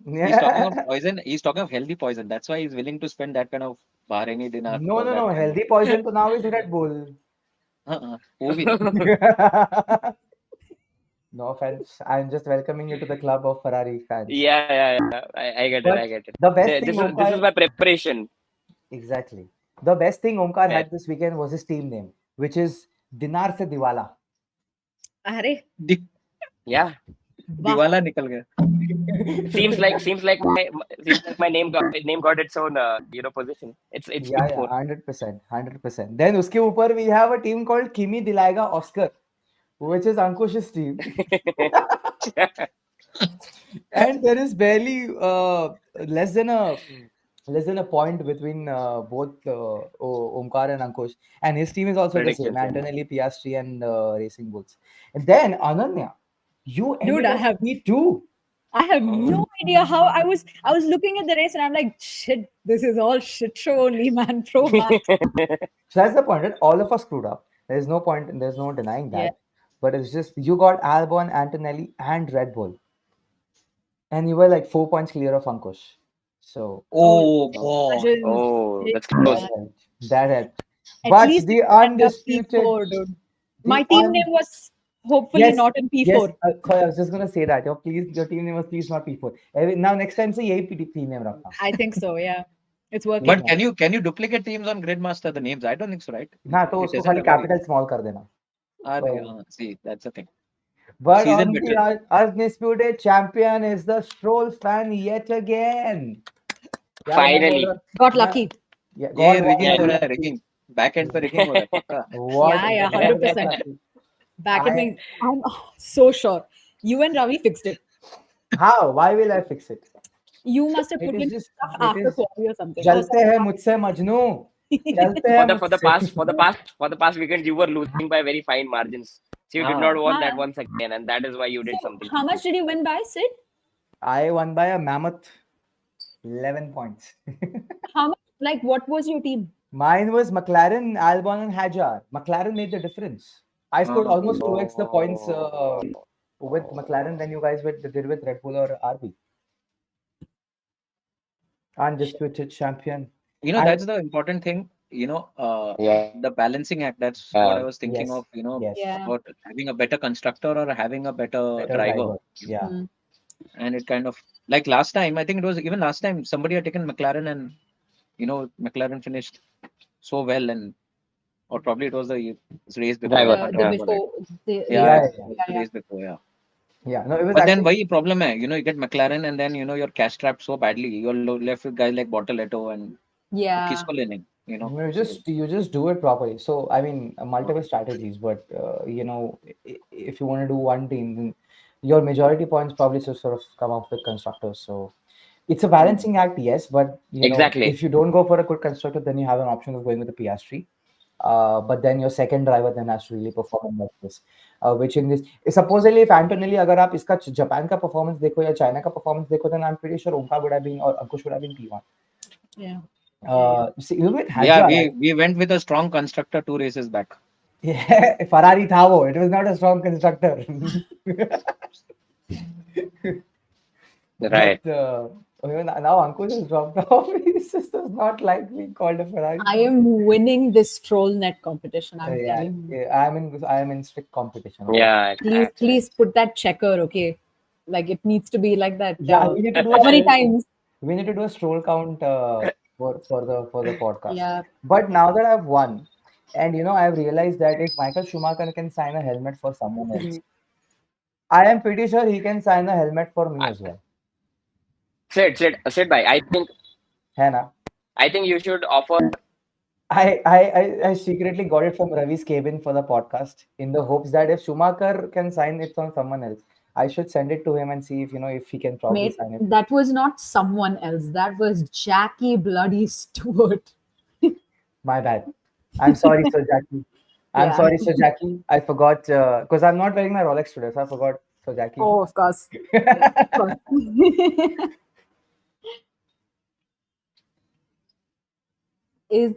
[SPEAKER 3] he's talking of poison. He's talking of healthy poison. That's why he's willing to spend that kind of Bahraini dinner
[SPEAKER 1] No,
[SPEAKER 3] for
[SPEAKER 1] no,
[SPEAKER 3] that
[SPEAKER 1] no.
[SPEAKER 3] kind of.
[SPEAKER 1] Healthy poison to now is Red Bull.
[SPEAKER 3] वो भी नहीं.
[SPEAKER 1] No offense. I'm just welcoming you to the club of Ferrari fans.
[SPEAKER 2] Yeah. I get it.
[SPEAKER 1] But
[SPEAKER 2] I get it.
[SPEAKER 1] the best thing
[SPEAKER 2] This is
[SPEAKER 1] Omkar,
[SPEAKER 2] my preparation.
[SPEAKER 1] exactly. The best thing Omkar
[SPEAKER 2] Fair.
[SPEAKER 1] had this weekend was his team name, which is Dinar se Diwala.
[SPEAKER 4] Arey,
[SPEAKER 3] Di-
[SPEAKER 2] Yeah.
[SPEAKER 4] wow.
[SPEAKER 3] Diwala निकल गया.
[SPEAKER 2] Seems like my name got its own position. It's
[SPEAKER 1] Yeah, yeah,
[SPEAKER 2] P4.
[SPEAKER 1] 100%, 100%. Then uske upar we have a team called Kimi Dilayega Oscar, which is Ankush's team. And there is barely less than a point between both Omkar and Ankush, and his team is also the same:
[SPEAKER 2] Predictions. Yeah.
[SPEAKER 1] Antonelli, Piastri, and Racing Bulls. And then Ananya, you ended
[SPEAKER 4] Dude, I
[SPEAKER 1] up
[SPEAKER 4] have
[SPEAKER 1] P2.
[SPEAKER 4] I have no idea how I was looking at the race and I'm like, shit, this is all shit show only, man. Pro math.
[SPEAKER 1] So that's the point. Right? All of us screwed up. There's no point. There's no denying
[SPEAKER 4] Yeah.
[SPEAKER 1] that. But it's just you got Albon, Antonelli, and Red Bull, and you were like 4 points clear of Ankush. So
[SPEAKER 3] Oh God.
[SPEAKER 4] Imagine
[SPEAKER 2] Oh,
[SPEAKER 4] it,
[SPEAKER 2] that's close.
[SPEAKER 1] that helped. That helped.
[SPEAKER 4] at
[SPEAKER 1] But
[SPEAKER 4] least
[SPEAKER 1] the
[SPEAKER 4] it end up
[SPEAKER 1] undisputed,
[SPEAKER 4] P4, dude. My
[SPEAKER 1] the
[SPEAKER 4] team name was hopefully
[SPEAKER 1] yes,
[SPEAKER 4] not in
[SPEAKER 1] yes.
[SPEAKER 4] P4.
[SPEAKER 1] Sorry, I was just gonna say that. Your team name was please not P4. Now next time say यही team name रखना.
[SPEAKER 4] I think so, yeah. It's working.
[SPEAKER 3] But can you duplicate teams on Gridmaster the names? I don't think so, right?
[SPEAKER 1] ना तो
[SPEAKER 3] It
[SPEAKER 1] उसको
[SPEAKER 3] doesn't
[SPEAKER 1] खाली
[SPEAKER 3] allow you.
[SPEAKER 1] capital small कर देना.
[SPEAKER 3] अरे
[SPEAKER 1] So,
[SPEAKER 3] see, that's the thing.
[SPEAKER 1] but
[SPEAKER 3] Season
[SPEAKER 1] on the
[SPEAKER 3] veteran.
[SPEAKER 1] undisputed champion is the Stroll fan yet again. क्या मैं बोल
[SPEAKER 2] Finally.
[SPEAKER 1] रहा
[SPEAKER 4] Got
[SPEAKER 1] मैं
[SPEAKER 4] lucky.
[SPEAKER 1] yeah,
[SPEAKER 3] ये
[SPEAKER 1] God was
[SPEAKER 3] rigging
[SPEAKER 2] Yeah.
[SPEAKER 3] हो रहा है
[SPEAKER 1] lucky.
[SPEAKER 3] rigging. बैक एंड पे रिगिंग हो रहा है पक्का.
[SPEAKER 1] What?
[SPEAKER 4] Yeah,
[SPEAKER 1] What is
[SPEAKER 4] 100%.
[SPEAKER 1] that?
[SPEAKER 4] Back in
[SPEAKER 1] I-
[SPEAKER 4] my, I'm so sure. You and Ravi fixed it.
[SPEAKER 1] How? Why will I fix it?
[SPEAKER 4] You must have
[SPEAKER 1] It
[SPEAKER 4] put
[SPEAKER 1] is
[SPEAKER 4] in
[SPEAKER 1] just.
[SPEAKER 4] stuff
[SPEAKER 1] It
[SPEAKER 4] after
[SPEAKER 1] is.
[SPEAKER 4] Quali or something. Oh,
[SPEAKER 1] जलते हैं मुझसे मजनू. चलते हैं
[SPEAKER 2] For the past weekend, you were losing by very fine margins. So you did
[SPEAKER 3] हाँ.
[SPEAKER 2] not want that
[SPEAKER 4] Huh.
[SPEAKER 2] once again, and that is why you did
[SPEAKER 4] So
[SPEAKER 2] something.
[SPEAKER 4] how much did you win by, Sid?
[SPEAKER 1] I won by a mammoth 11 points.
[SPEAKER 4] How much? Like, what was your team?
[SPEAKER 1] Mine was McLaren, Albon, and Hajar. McLaren made the difference. I scored
[SPEAKER 3] Ah.
[SPEAKER 1] almost 2x the points with McLaren than you guys did with Red Bull or RB. Undisputed champion.
[SPEAKER 3] You know,
[SPEAKER 1] I-
[SPEAKER 3] that's the important thing. You know,
[SPEAKER 2] Yeah.
[SPEAKER 3] the balancing act. That's what I was thinking
[SPEAKER 1] Yes.
[SPEAKER 3] of. You know,
[SPEAKER 1] Yes.
[SPEAKER 4] Yeah.
[SPEAKER 3] about having a better constructor or having a better
[SPEAKER 1] Better
[SPEAKER 3] driver.
[SPEAKER 1] Yeah.
[SPEAKER 4] Hmm.
[SPEAKER 3] And it kind of like last time. I think it was even last time somebody had taken McLaren, and you know, McLaren finished so well, and or probably it was the race before. I
[SPEAKER 2] Driver,
[SPEAKER 3] can't
[SPEAKER 4] The
[SPEAKER 3] remember that.
[SPEAKER 4] before, the
[SPEAKER 3] Yeah,
[SPEAKER 1] Yeah,
[SPEAKER 3] yeah,
[SPEAKER 1] yeah,
[SPEAKER 3] it was
[SPEAKER 4] yeah,
[SPEAKER 3] the
[SPEAKER 4] yeah.
[SPEAKER 3] race before. Yeah.
[SPEAKER 1] Yeah. No, it was
[SPEAKER 3] But then,
[SPEAKER 1] actually.
[SPEAKER 3] why problem hai? You know, you get McLaren, and then you know you're cash strapped so badly. You're left with guys like Bortoletto and
[SPEAKER 4] Yeah.
[SPEAKER 3] kisko lene. You know,
[SPEAKER 1] You
[SPEAKER 3] so,
[SPEAKER 1] just do it properly. So I mean, multiple strategies, but you know, if you want to do one team, then your majority points probably should sort of come off with constructors. So it's a balancing act, yes, but you know,
[SPEAKER 2] Exactly.
[SPEAKER 1] if you don't go for a good constructor, then you have an option of going with the Piastri. But then your second driver then has to really perform like this. Which in this supposedly if Antonelli अगर आप इसका Japan का performance देखो या China का performance देखो, then I'm pretty sure Omkar would have been or Ankush would have been P1.
[SPEAKER 4] Yeah.
[SPEAKER 1] See, even with
[SPEAKER 3] yeah,
[SPEAKER 1] Hadjar,
[SPEAKER 3] we went with a strong constructor 2 races back.
[SPEAKER 1] yeah, Ferrari था वो. It was not a strong constructor.
[SPEAKER 2] Right.
[SPEAKER 1] But even now Ankush has dropped off. It's just does not like being called a Ferrari.
[SPEAKER 4] I am winning this troll net competition. I'm
[SPEAKER 1] Yeah,
[SPEAKER 4] telling you.
[SPEAKER 1] yeah, I am in strict competition. Okay?
[SPEAKER 2] Yeah.
[SPEAKER 4] Please, please put that checker, okay? Like it needs to be like that.
[SPEAKER 1] Yeah, we need to do
[SPEAKER 4] How many
[SPEAKER 1] stroll-
[SPEAKER 4] times?
[SPEAKER 1] We need to do a stroll count for the podcast.
[SPEAKER 4] Yeah.
[SPEAKER 1] But now that I've won, and you know, I've realized that if Michael Schumacher can sign a helmet for someone else, I am pretty sure he can sign a helmet for me as well.
[SPEAKER 2] Sid, bhai.
[SPEAKER 1] है ना?
[SPEAKER 2] I think you should offer.
[SPEAKER 1] I secretly got it from Ravi's cabin for the podcast in the hopes that if Schumacher can sign it from someone else, I should send it to him and see if you know if he can probably
[SPEAKER 4] Mate,
[SPEAKER 1] sign it.
[SPEAKER 4] that was not someone else. That was Jackie Bloody Stewart.
[SPEAKER 1] My bad. I'm sorry, Sir Jackie. I'm
[SPEAKER 4] Yeah.
[SPEAKER 1] sorry, Sir Jackie. I forgot because I'm not wearing my Rolex today, so I forgot Sir Jackie.
[SPEAKER 4] Oh, of course. Of course. Is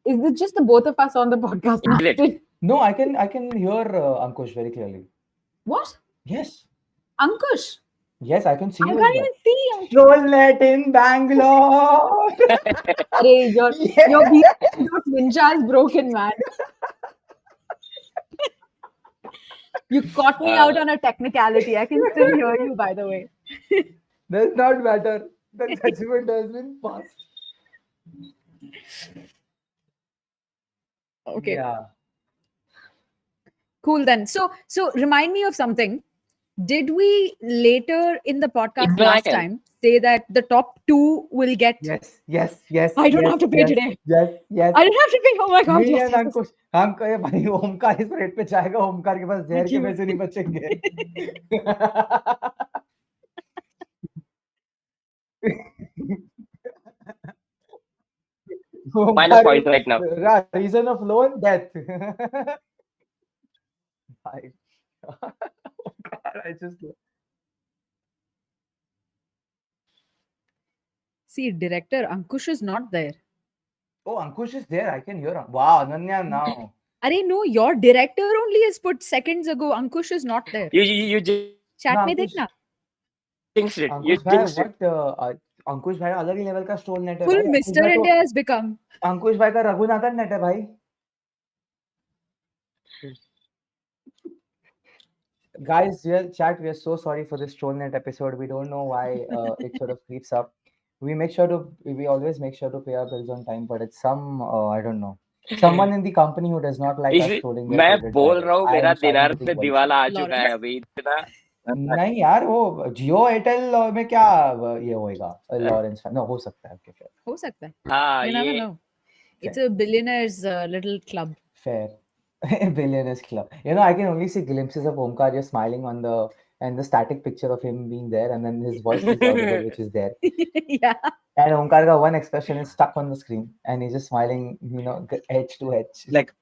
[SPEAKER 4] it just the both of us on the podcast now?
[SPEAKER 2] Is it?
[SPEAKER 1] No, I can hear Ankush very clearly.
[SPEAKER 4] What?
[SPEAKER 1] Yes,
[SPEAKER 4] Ankush?
[SPEAKER 1] yes, I can see
[SPEAKER 4] I
[SPEAKER 1] you.
[SPEAKER 4] can't even see Ankush.
[SPEAKER 1] Trollnet in Bangalore.
[SPEAKER 4] Arey, your ninja is broken, man. You caught me out on a technicality. I can still hear you, by the way.
[SPEAKER 1] Does not matter. The judgment has been passed.
[SPEAKER 4] Okay.
[SPEAKER 1] Yeah.
[SPEAKER 4] Cool then. So remind me of something. Did we later in the podcast
[SPEAKER 2] Even I
[SPEAKER 4] last
[SPEAKER 2] can.
[SPEAKER 4] time say that the top two will get?
[SPEAKER 1] Yes. Yes. Yes.
[SPEAKER 4] I don't
[SPEAKER 1] yes,
[SPEAKER 4] have to pay
[SPEAKER 1] yes,
[SPEAKER 4] today.
[SPEAKER 1] Yes. Yes.
[SPEAKER 4] I didn't have to pay. Oh my god!
[SPEAKER 1] Me
[SPEAKER 4] Yes,
[SPEAKER 1] and
[SPEAKER 4] yes, yes.
[SPEAKER 1] Ankush, हम कहे भाई ओमकार इस rate पे जाएगा, ओमकार के पास जहर के
[SPEAKER 4] you.
[SPEAKER 1] पैसे नहीं बचेंगे.
[SPEAKER 2] Minus points right now.
[SPEAKER 1] Reason of loan, death. Bhai. Omkar, I just
[SPEAKER 4] See, director Ankush is not there.
[SPEAKER 1] oh Ankush is there. I can hear him. Wow, Ananya now.
[SPEAKER 4] Arey, no, your director only has put seconds ago. Ankush is not there.
[SPEAKER 2] You
[SPEAKER 4] Chat
[SPEAKER 1] No,
[SPEAKER 4] में
[SPEAKER 1] Ankush-
[SPEAKER 4] देखना.
[SPEAKER 2] jinxed it. You
[SPEAKER 1] अंकुश भाई
[SPEAKER 2] jinxed it.
[SPEAKER 1] what अंकुश भाई अलग ही level का stall net है
[SPEAKER 4] Full
[SPEAKER 1] भाई.
[SPEAKER 4] Mr. India has become.
[SPEAKER 1] अंकुश भाई का रघुनाथन नेट है भाई. Guys, chat, we are so sorry for this troll net episode. We don't know why it sort of creeps up. We always make sure to pay our bills on time, but it's some I don't know. Someone in the company who does not like us trolling their
[SPEAKER 2] मैं
[SPEAKER 1] favorite
[SPEAKER 2] बोल
[SPEAKER 1] drivers.
[SPEAKER 2] रहा हूँ
[SPEAKER 1] I
[SPEAKER 2] मेरा
[SPEAKER 1] am starting
[SPEAKER 2] दिनार
[SPEAKER 1] to think
[SPEAKER 2] से
[SPEAKER 1] why
[SPEAKER 2] दिवाला आ
[SPEAKER 4] Lawrence.
[SPEAKER 2] चुका है अभी इतना.
[SPEAKER 1] नहीं यार, वो जियो एयरटेल में क्या ये होएगा लॉरेंस नो हो सकता है. Okay, fair.
[SPEAKER 4] हो सकता है.
[SPEAKER 2] हाँ
[SPEAKER 4] You never
[SPEAKER 2] ये
[SPEAKER 4] know. It's a billionaire's little club.
[SPEAKER 1] Fair. Billionaires club. I can only see glimpses of Omkar just smiling on the static picture of him being there, and then his voice is audible, which is there.
[SPEAKER 4] Yeah.
[SPEAKER 1] And Omkar ka one expression is stuck on the screen, and he's just smiling, edge to edge.
[SPEAKER 3] Like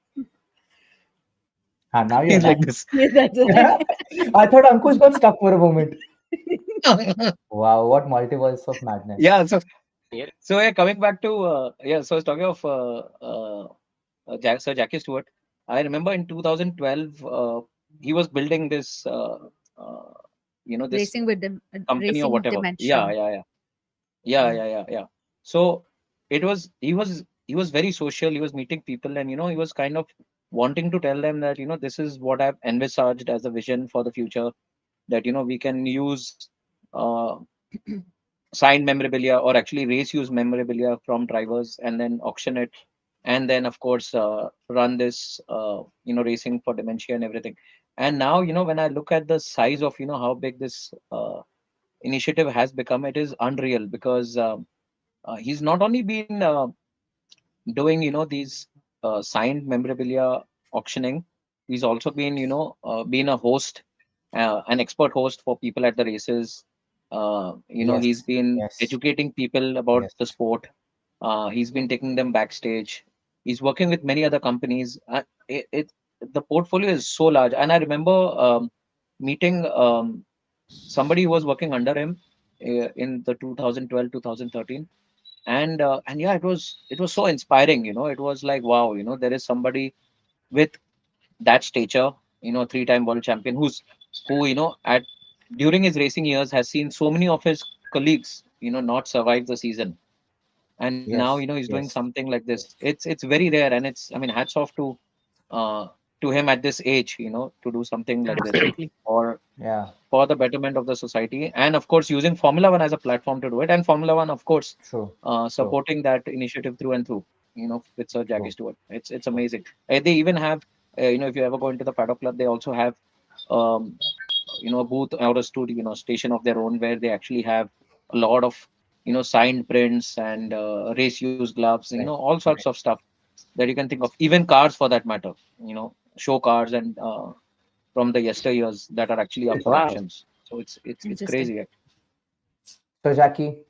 [SPEAKER 1] Now you're
[SPEAKER 3] he's like
[SPEAKER 1] back.
[SPEAKER 3] this.
[SPEAKER 4] Yes, that's it.
[SPEAKER 1] I thought Ankush got stuck for a moment. Wow, what multiverse of madness.
[SPEAKER 3] Yeah. So
[SPEAKER 2] Yeah.
[SPEAKER 3] yeah, coming back to so I was talking of Sir Jackie Stewart. I remember in 2012 he was building this uh, this
[SPEAKER 4] Racing with them,
[SPEAKER 3] company or
[SPEAKER 4] racing
[SPEAKER 3] whatever.
[SPEAKER 4] dementia.
[SPEAKER 3] Yeah. So he was very social. He was meeting people, and he was kind of wanting to tell them that this is what I've envisaged as a vision for the future. That we can use uh, signed memorabilia, or actually race use memorabilia from drivers, and then auction it, and then of course run this racing for dementia and everything. And now when I look at the size of how big this initiative has become, it is unreal, because he's not only been doing these signed memorabilia auctioning. He's also been been a host, an expert host for people at the races. He's
[SPEAKER 1] Yes,
[SPEAKER 3] been
[SPEAKER 1] yes,
[SPEAKER 3] educating people about
[SPEAKER 1] yes.
[SPEAKER 3] the sport. He's been taking them backstage. He's working with many other companies. The portfolio is so large, and I remember meeting somebody who was working under him in the 2012 2013. And yeah, it was so inspiring. It was like, wow, there is somebody with that stature, 3-time world champion, who at during his racing years has seen so many of his colleagues not survive the season. And now
[SPEAKER 1] Yes,
[SPEAKER 3] he's doing
[SPEAKER 1] yes,
[SPEAKER 3] something like this. It's very rare, and it's, I mean, hats off uh to him at this age, to do something like this
[SPEAKER 4] Absolutely.
[SPEAKER 1] yeah,
[SPEAKER 3] for the betterment of the society, and of course using Formula One as a platform to do it, and Formula One, of course,
[SPEAKER 1] true, true,
[SPEAKER 3] supporting that initiative through and through. With Sir Jackie
[SPEAKER 1] true,
[SPEAKER 3] Stewart, it's
[SPEAKER 1] true.
[SPEAKER 3] amazing. They even have, if you ever go into the Paddock Club, they also have um, a booth or a studio, station of their own, where they actually have a lot of signed prints and race use gloves,
[SPEAKER 1] Right,
[SPEAKER 3] all sorts
[SPEAKER 1] right.
[SPEAKER 3] of stuff that you can think of, even cars for that matter, show cars and from the yesteryears that are actually up for
[SPEAKER 2] Wow.
[SPEAKER 3] auctions. So it's
[SPEAKER 4] Interesting.
[SPEAKER 3] crazy.
[SPEAKER 1] So Jackie,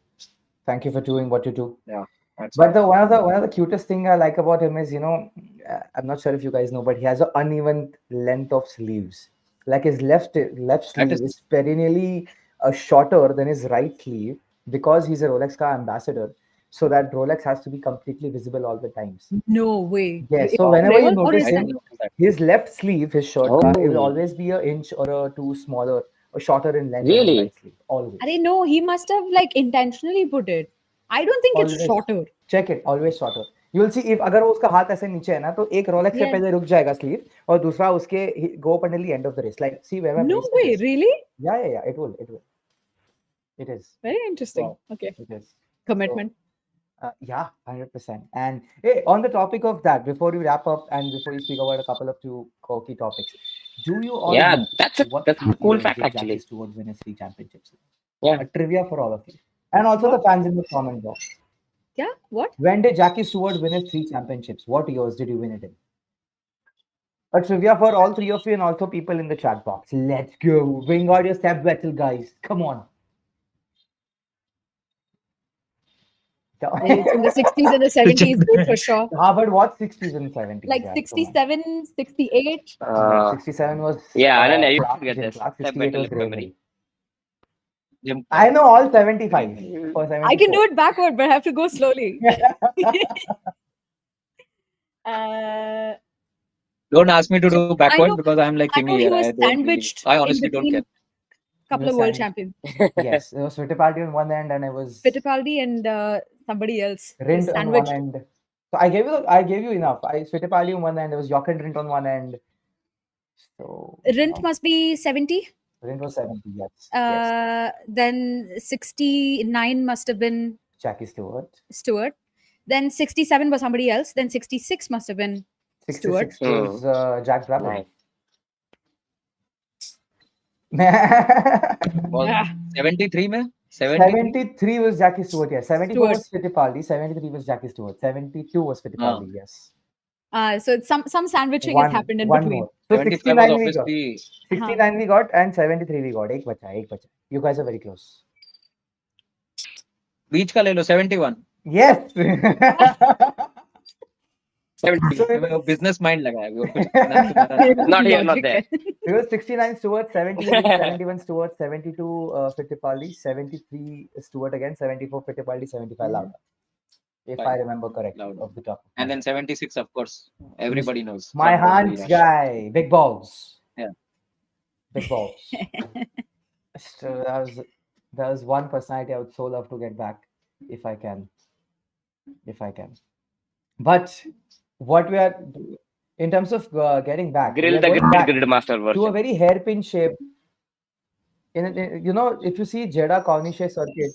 [SPEAKER 1] thank you for doing what you do.
[SPEAKER 3] Yeah, that's
[SPEAKER 1] But
[SPEAKER 3] off.
[SPEAKER 1] the one of the cutest thing I like about him is, I'm not sure if you guys know, but he has an uneven length of sleeves. Like his left
[SPEAKER 3] That
[SPEAKER 1] sleeve
[SPEAKER 3] is
[SPEAKER 1] is perennially shorter than his right sleeve because he's a Rolex car ambassador. So that Rolex has to be completely visible all the times.
[SPEAKER 4] No way.
[SPEAKER 1] Yes.
[SPEAKER 4] Is
[SPEAKER 1] So
[SPEAKER 3] wow.
[SPEAKER 4] it
[SPEAKER 1] whenever you
[SPEAKER 4] real or
[SPEAKER 1] notice
[SPEAKER 4] is
[SPEAKER 3] I
[SPEAKER 4] that?
[SPEAKER 3] didn't
[SPEAKER 1] him,
[SPEAKER 3] know that.
[SPEAKER 1] his left sleeve, his shirt, it will
[SPEAKER 2] Oh,
[SPEAKER 1] always be an inch or a two smaller or shorter in length than his
[SPEAKER 2] really?
[SPEAKER 1] right sleeve. Always.
[SPEAKER 4] I didn't know. He must have like intentionally put it. I don't think it's
[SPEAKER 1] Always.
[SPEAKER 4] shorter.
[SPEAKER 1] Check it, always shorter. You will see if अगर वो उसका हाथ ऐसे नीचे है ना तो एक रोलेक्स से
[SPEAKER 4] Yeah.
[SPEAKER 1] पहले रुक जाएगा स्लीव और दूसरा उसके go up until the end of the wrist. Like see where my
[SPEAKER 4] No
[SPEAKER 1] bracelet
[SPEAKER 4] way.
[SPEAKER 1] is.
[SPEAKER 4] Really?
[SPEAKER 1] Yeah. It is.
[SPEAKER 4] Very interesting.
[SPEAKER 3] Wow.
[SPEAKER 4] Okay.
[SPEAKER 1] It is.
[SPEAKER 4] Commitment.
[SPEAKER 1] Yeah, 100%. And hey, on the topic of that, before we wrap up and before you speak about a couple of two quirky topics, do you all
[SPEAKER 2] Yeah,
[SPEAKER 1] know
[SPEAKER 2] that's a
[SPEAKER 1] what
[SPEAKER 2] that's a
[SPEAKER 1] 3
[SPEAKER 2] cool
[SPEAKER 1] years
[SPEAKER 2] fact
[SPEAKER 1] did Jackie
[SPEAKER 2] actually.
[SPEAKER 1] Stewart win his 3 championships?
[SPEAKER 2] Yeah.
[SPEAKER 1] A trivia for all of you. And also the
[SPEAKER 4] What?
[SPEAKER 1] fans in the comment box.
[SPEAKER 4] Yeah. What?
[SPEAKER 1] When did Jackie Stewart win his 3 championships? What years did he win it in? A trivia for all three of you and also people in the chat box. Let's go. Bring out your step battle, guys. Come on.
[SPEAKER 4] It's in the 60s and the 70s, both for sure.
[SPEAKER 1] Harvard what 60s and 70s?
[SPEAKER 4] Like
[SPEAKER 1] Yeah, come on.
[SPEAKER 4] 67, 68.
[SPEAKER 1] No,
[SPEAKER 2] Uh,
[SPEAKER 1] 67 was
[SPEAKER 2] yeah, Ananya, you
[SPEAKER 1] Clark,
[SPEAKER 2] should get
[SPEAKER 1] Jim
[SPEAKER 2] this.
[SPEAKER 1] Clark.
[SPEAKER 2] Step
[SPEAKER 1] 68
[SPEAKER 2] battle
[SPEAKER 1] was
[SPEAKER 2] of
[SPEAKER 1] Graham
[SPEAKER 2] memory.
[SPEAKER 1] Hill.
[SPEAKER 3] Jim
[SPEAKER 1] I
[SPEAKER 3] Clark.
[SPEAKER 1] know all 75
[SPEAKER 2] Mm.
[SPEAKER 1] for
[SPEAKER 4] I can
[SPEAKER 1] 74.
[SPEAKER 4] do it backward, but I have to go slowly. uh,
[SPEAKER 3] Don't ask me to
[SPEAKER 4] so
[SPEAKER 3] do
[SPEAKER 4] I
[SPEAKER 3] backwards
[SPEAKER 4] know,
[SPEAKER 3] because I'm like
[SPEAKER 4] I know
[SPEAKER 3] Kimi
[SPEAKER 4] he
[SPEAKER 3] here.
[SPEAKER 4] was
[SPEAKER 3] I don't really.
[SPEAKER 4] sandwiched
[SPEAKER 3] I
[SPEAKER 4] in
[SPEAKER 3] honestly don't
[SPEAKER 4] between
[SPEAKER 3] care.
[SPEAKER 4] a couple of world champions,
[SPEAKER 1] Yes, there was Fittipaldi on one end and I was
[SPEAKER 4] Fittipaldi and somebody else. He was
[SPEAKER 1] Rint on one
[SPEAKER 4] sandwiched.
[SPEAKER 1] end. So I gave you enough. I Fittipaldi on one end, there was Jock and Rint on one end. So
[SPEAKER 4] Rint must be 70.
[SPEAKER 1] Rint was 70, yes.
[SPEAKER 4] Then 69 must have been
[SPEAKER 1] Jackie Stewart.
[SPEAKER 4] Stewart. Then 67 was somebody else. Then 66 must have been Stewart.
[SPEAKER 1] 66 was Jack Brabham.
[SPEAKER 2] Nice.
[SPEAKER 3] Was
[SPEAKER 4] Ah,
[SPEAKER 3] 73 में? 73?
[SPEAKER 1] 73 was Jackie Stewart, yes. 74
[SPEAKER 4] Stewart.
[SPEAKER 1] was Fittipaldi, 73 was Jackie Stewart, 72 was
[SPEAKER 3] Ah,
[SPEAKER 1] Fittipaldi, yes.
[SPEAKER 4] So some sandwiching has
[SPEAKER 1] One,
[SPEAKER 4] happened in
[SPEAKER 1] one
[SPEAKER 4] between.
[SPEAKER 1] more. So
[SPEAKER 3] 75 was
[SPEAKER 1] 69 we got.
[SPEAKER 3] obviously
[SPEAKER 1] 69 we got and 73 we got. Ek bacha, ek bacha. You guys are very close.
[SPEAKER 3] बीच का ले लो 71.
[SPEAKER 1] Yes.
[SPEAKER 2] 70.
[SPEAKER 1] So
[SPEAKER 3] हमें वो business mind लगा है वो कुछ ना तुम्हारा
[SPEAKER 4] Maybe
[SPEAKER 3] ना
[SPEAKER 2] Not here, not
[SPEAKER 4] logic
[SPEAKER 2] there.
[SPEAKER 4] है.
[SPEAKER 1] it was 69 Stewart, 70 again, 71 Stewart, 72 Fittipaldi, 73 Stewart again, 74 Fittipaldi, 75 Lauda. If I remember correctly,
[SPEAKER 3] Lauda.
[SPEAKER 1] off the top. of
[SPEAKER 3] And
[SPEAKER 1] my
[SPEAKER 3] then
[SPEAKER 1] head.
[SPEAKER 3] 76 of course everybody knows
[SPEAKER 1] My
[SPEAKER 3] Trump was
[SPEAKER 1] hands
[SPEAKER 3] very rash.
[SPEAKER 1] guy, big balls.
[SPEAKER 3] Yeah.
[SPEAKER 1] Big balls. So that was one personality I would so love to get back if I can. If I can. But what we are in terms of getting back, we
[SPEAKER 2] Grill
[SPEAKER 1] are
[SPEAKER 2] the
[SPEAKER 1] going
[SPEAKER 2] grid,
[SPEAKER 1] back
[SPEAKER 2] grid master
[SPEAKER 1] to a
[SPEAKER 2] version.
[SPEAKER 1] very hairpin shape. You know, if you see Jeddah Corniche circuit,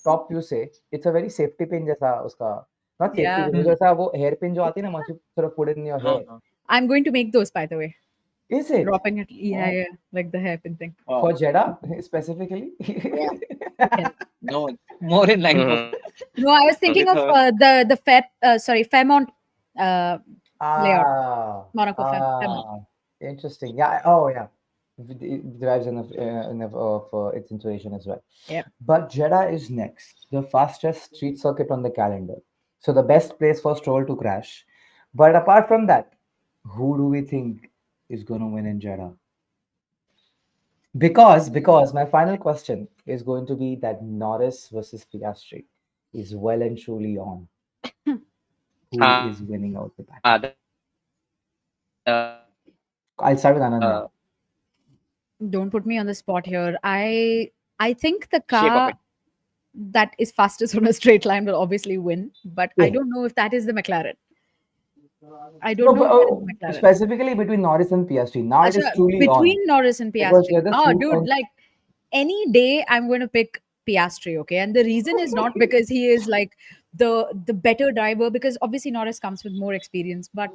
[SPEAKER 1] top view say it's a very safety pin जैसा उसका not safety
[SPEAKER 4] Yeah.
[SPEAKER 1] pin जैसा वो hairpin जो आती है ना once you sort of put it in your hair.
[SPEAKER 4] I'm going to make those, by the way.
[SPEAKER 1] Is it
[SPEAKER 4] Dropping it. Yeah,
[SPEAKER 1] Oh.
[SPEAKER 4] yeah. Like the hairpin thing.
[SPEAKER 3] Wow.
[SPEAKER 1] for Jeddah specifically?
[SPEAKER 4] Yes.
[SPEAKER 3] No, more in line for
[SPEAKER 2] Mhm.
[SPEAKER 4] No, I was thinking
[SPEAKER 3] With
[SPEAKER 4] of the Fairmont layout.
[SPEAKER 1] Ah,
[SPEAKER 4] Monaco Fairmont.
[SPEAKER 1] interesting. Yeah. Oh, yeah. It derives enough of its inspiration as well.
[SPEAKER 4] Yep.
[SPEAKER 1] But Jeddah is next, the fastest street circuit on the calendar. So the best place for Stroll to crash. But apart from that, who do we think is going to win in Jeddah? Because my final question is going to be that Norris versus Piastri is well and truly on. Who is winning out the battle?
[SPEAKER 2] The
[SPEAKER 1] I'll start with Ananya.
[SPEAKER 4] Don't put me on the spot here. I think the
[SPEAKER 2] shape of
[SPEAKER 4] car
[SPEAKER 2] it.
[SPEAKER 4] that is fastest on a straight line will obviously win, but I
[SPEAKER 1] Yeah.
[SPEAKER 4] don't know if that is the McLaren. I
[SPEAKER 1] No,
[SPEAKER 4] don't know
[SPEAKER 1] but,
[SPEAKER 4] if that is the McLaren.
[SPEAKER 1] specifically between Norris and Piastri. Now it is
[SPEAKER 4] Acha,
[SPEAKER 1] truly on.
[SPEAKER 4] between Norris and
[SPEAKER 1] Because
[SPEAKER 4] Piastri.
[SPEAKER 1] they're the
[SPEAKER 4] Oh,
[SPEAKER 1] two
[SPEAKER 4] dude,
[SPEAKER 1] on-
[SPEAKER 4] like any day I'm going to pick Piastri, okay? And the reason is not because he is like the better driver, because obviously Norris comes with more experience, but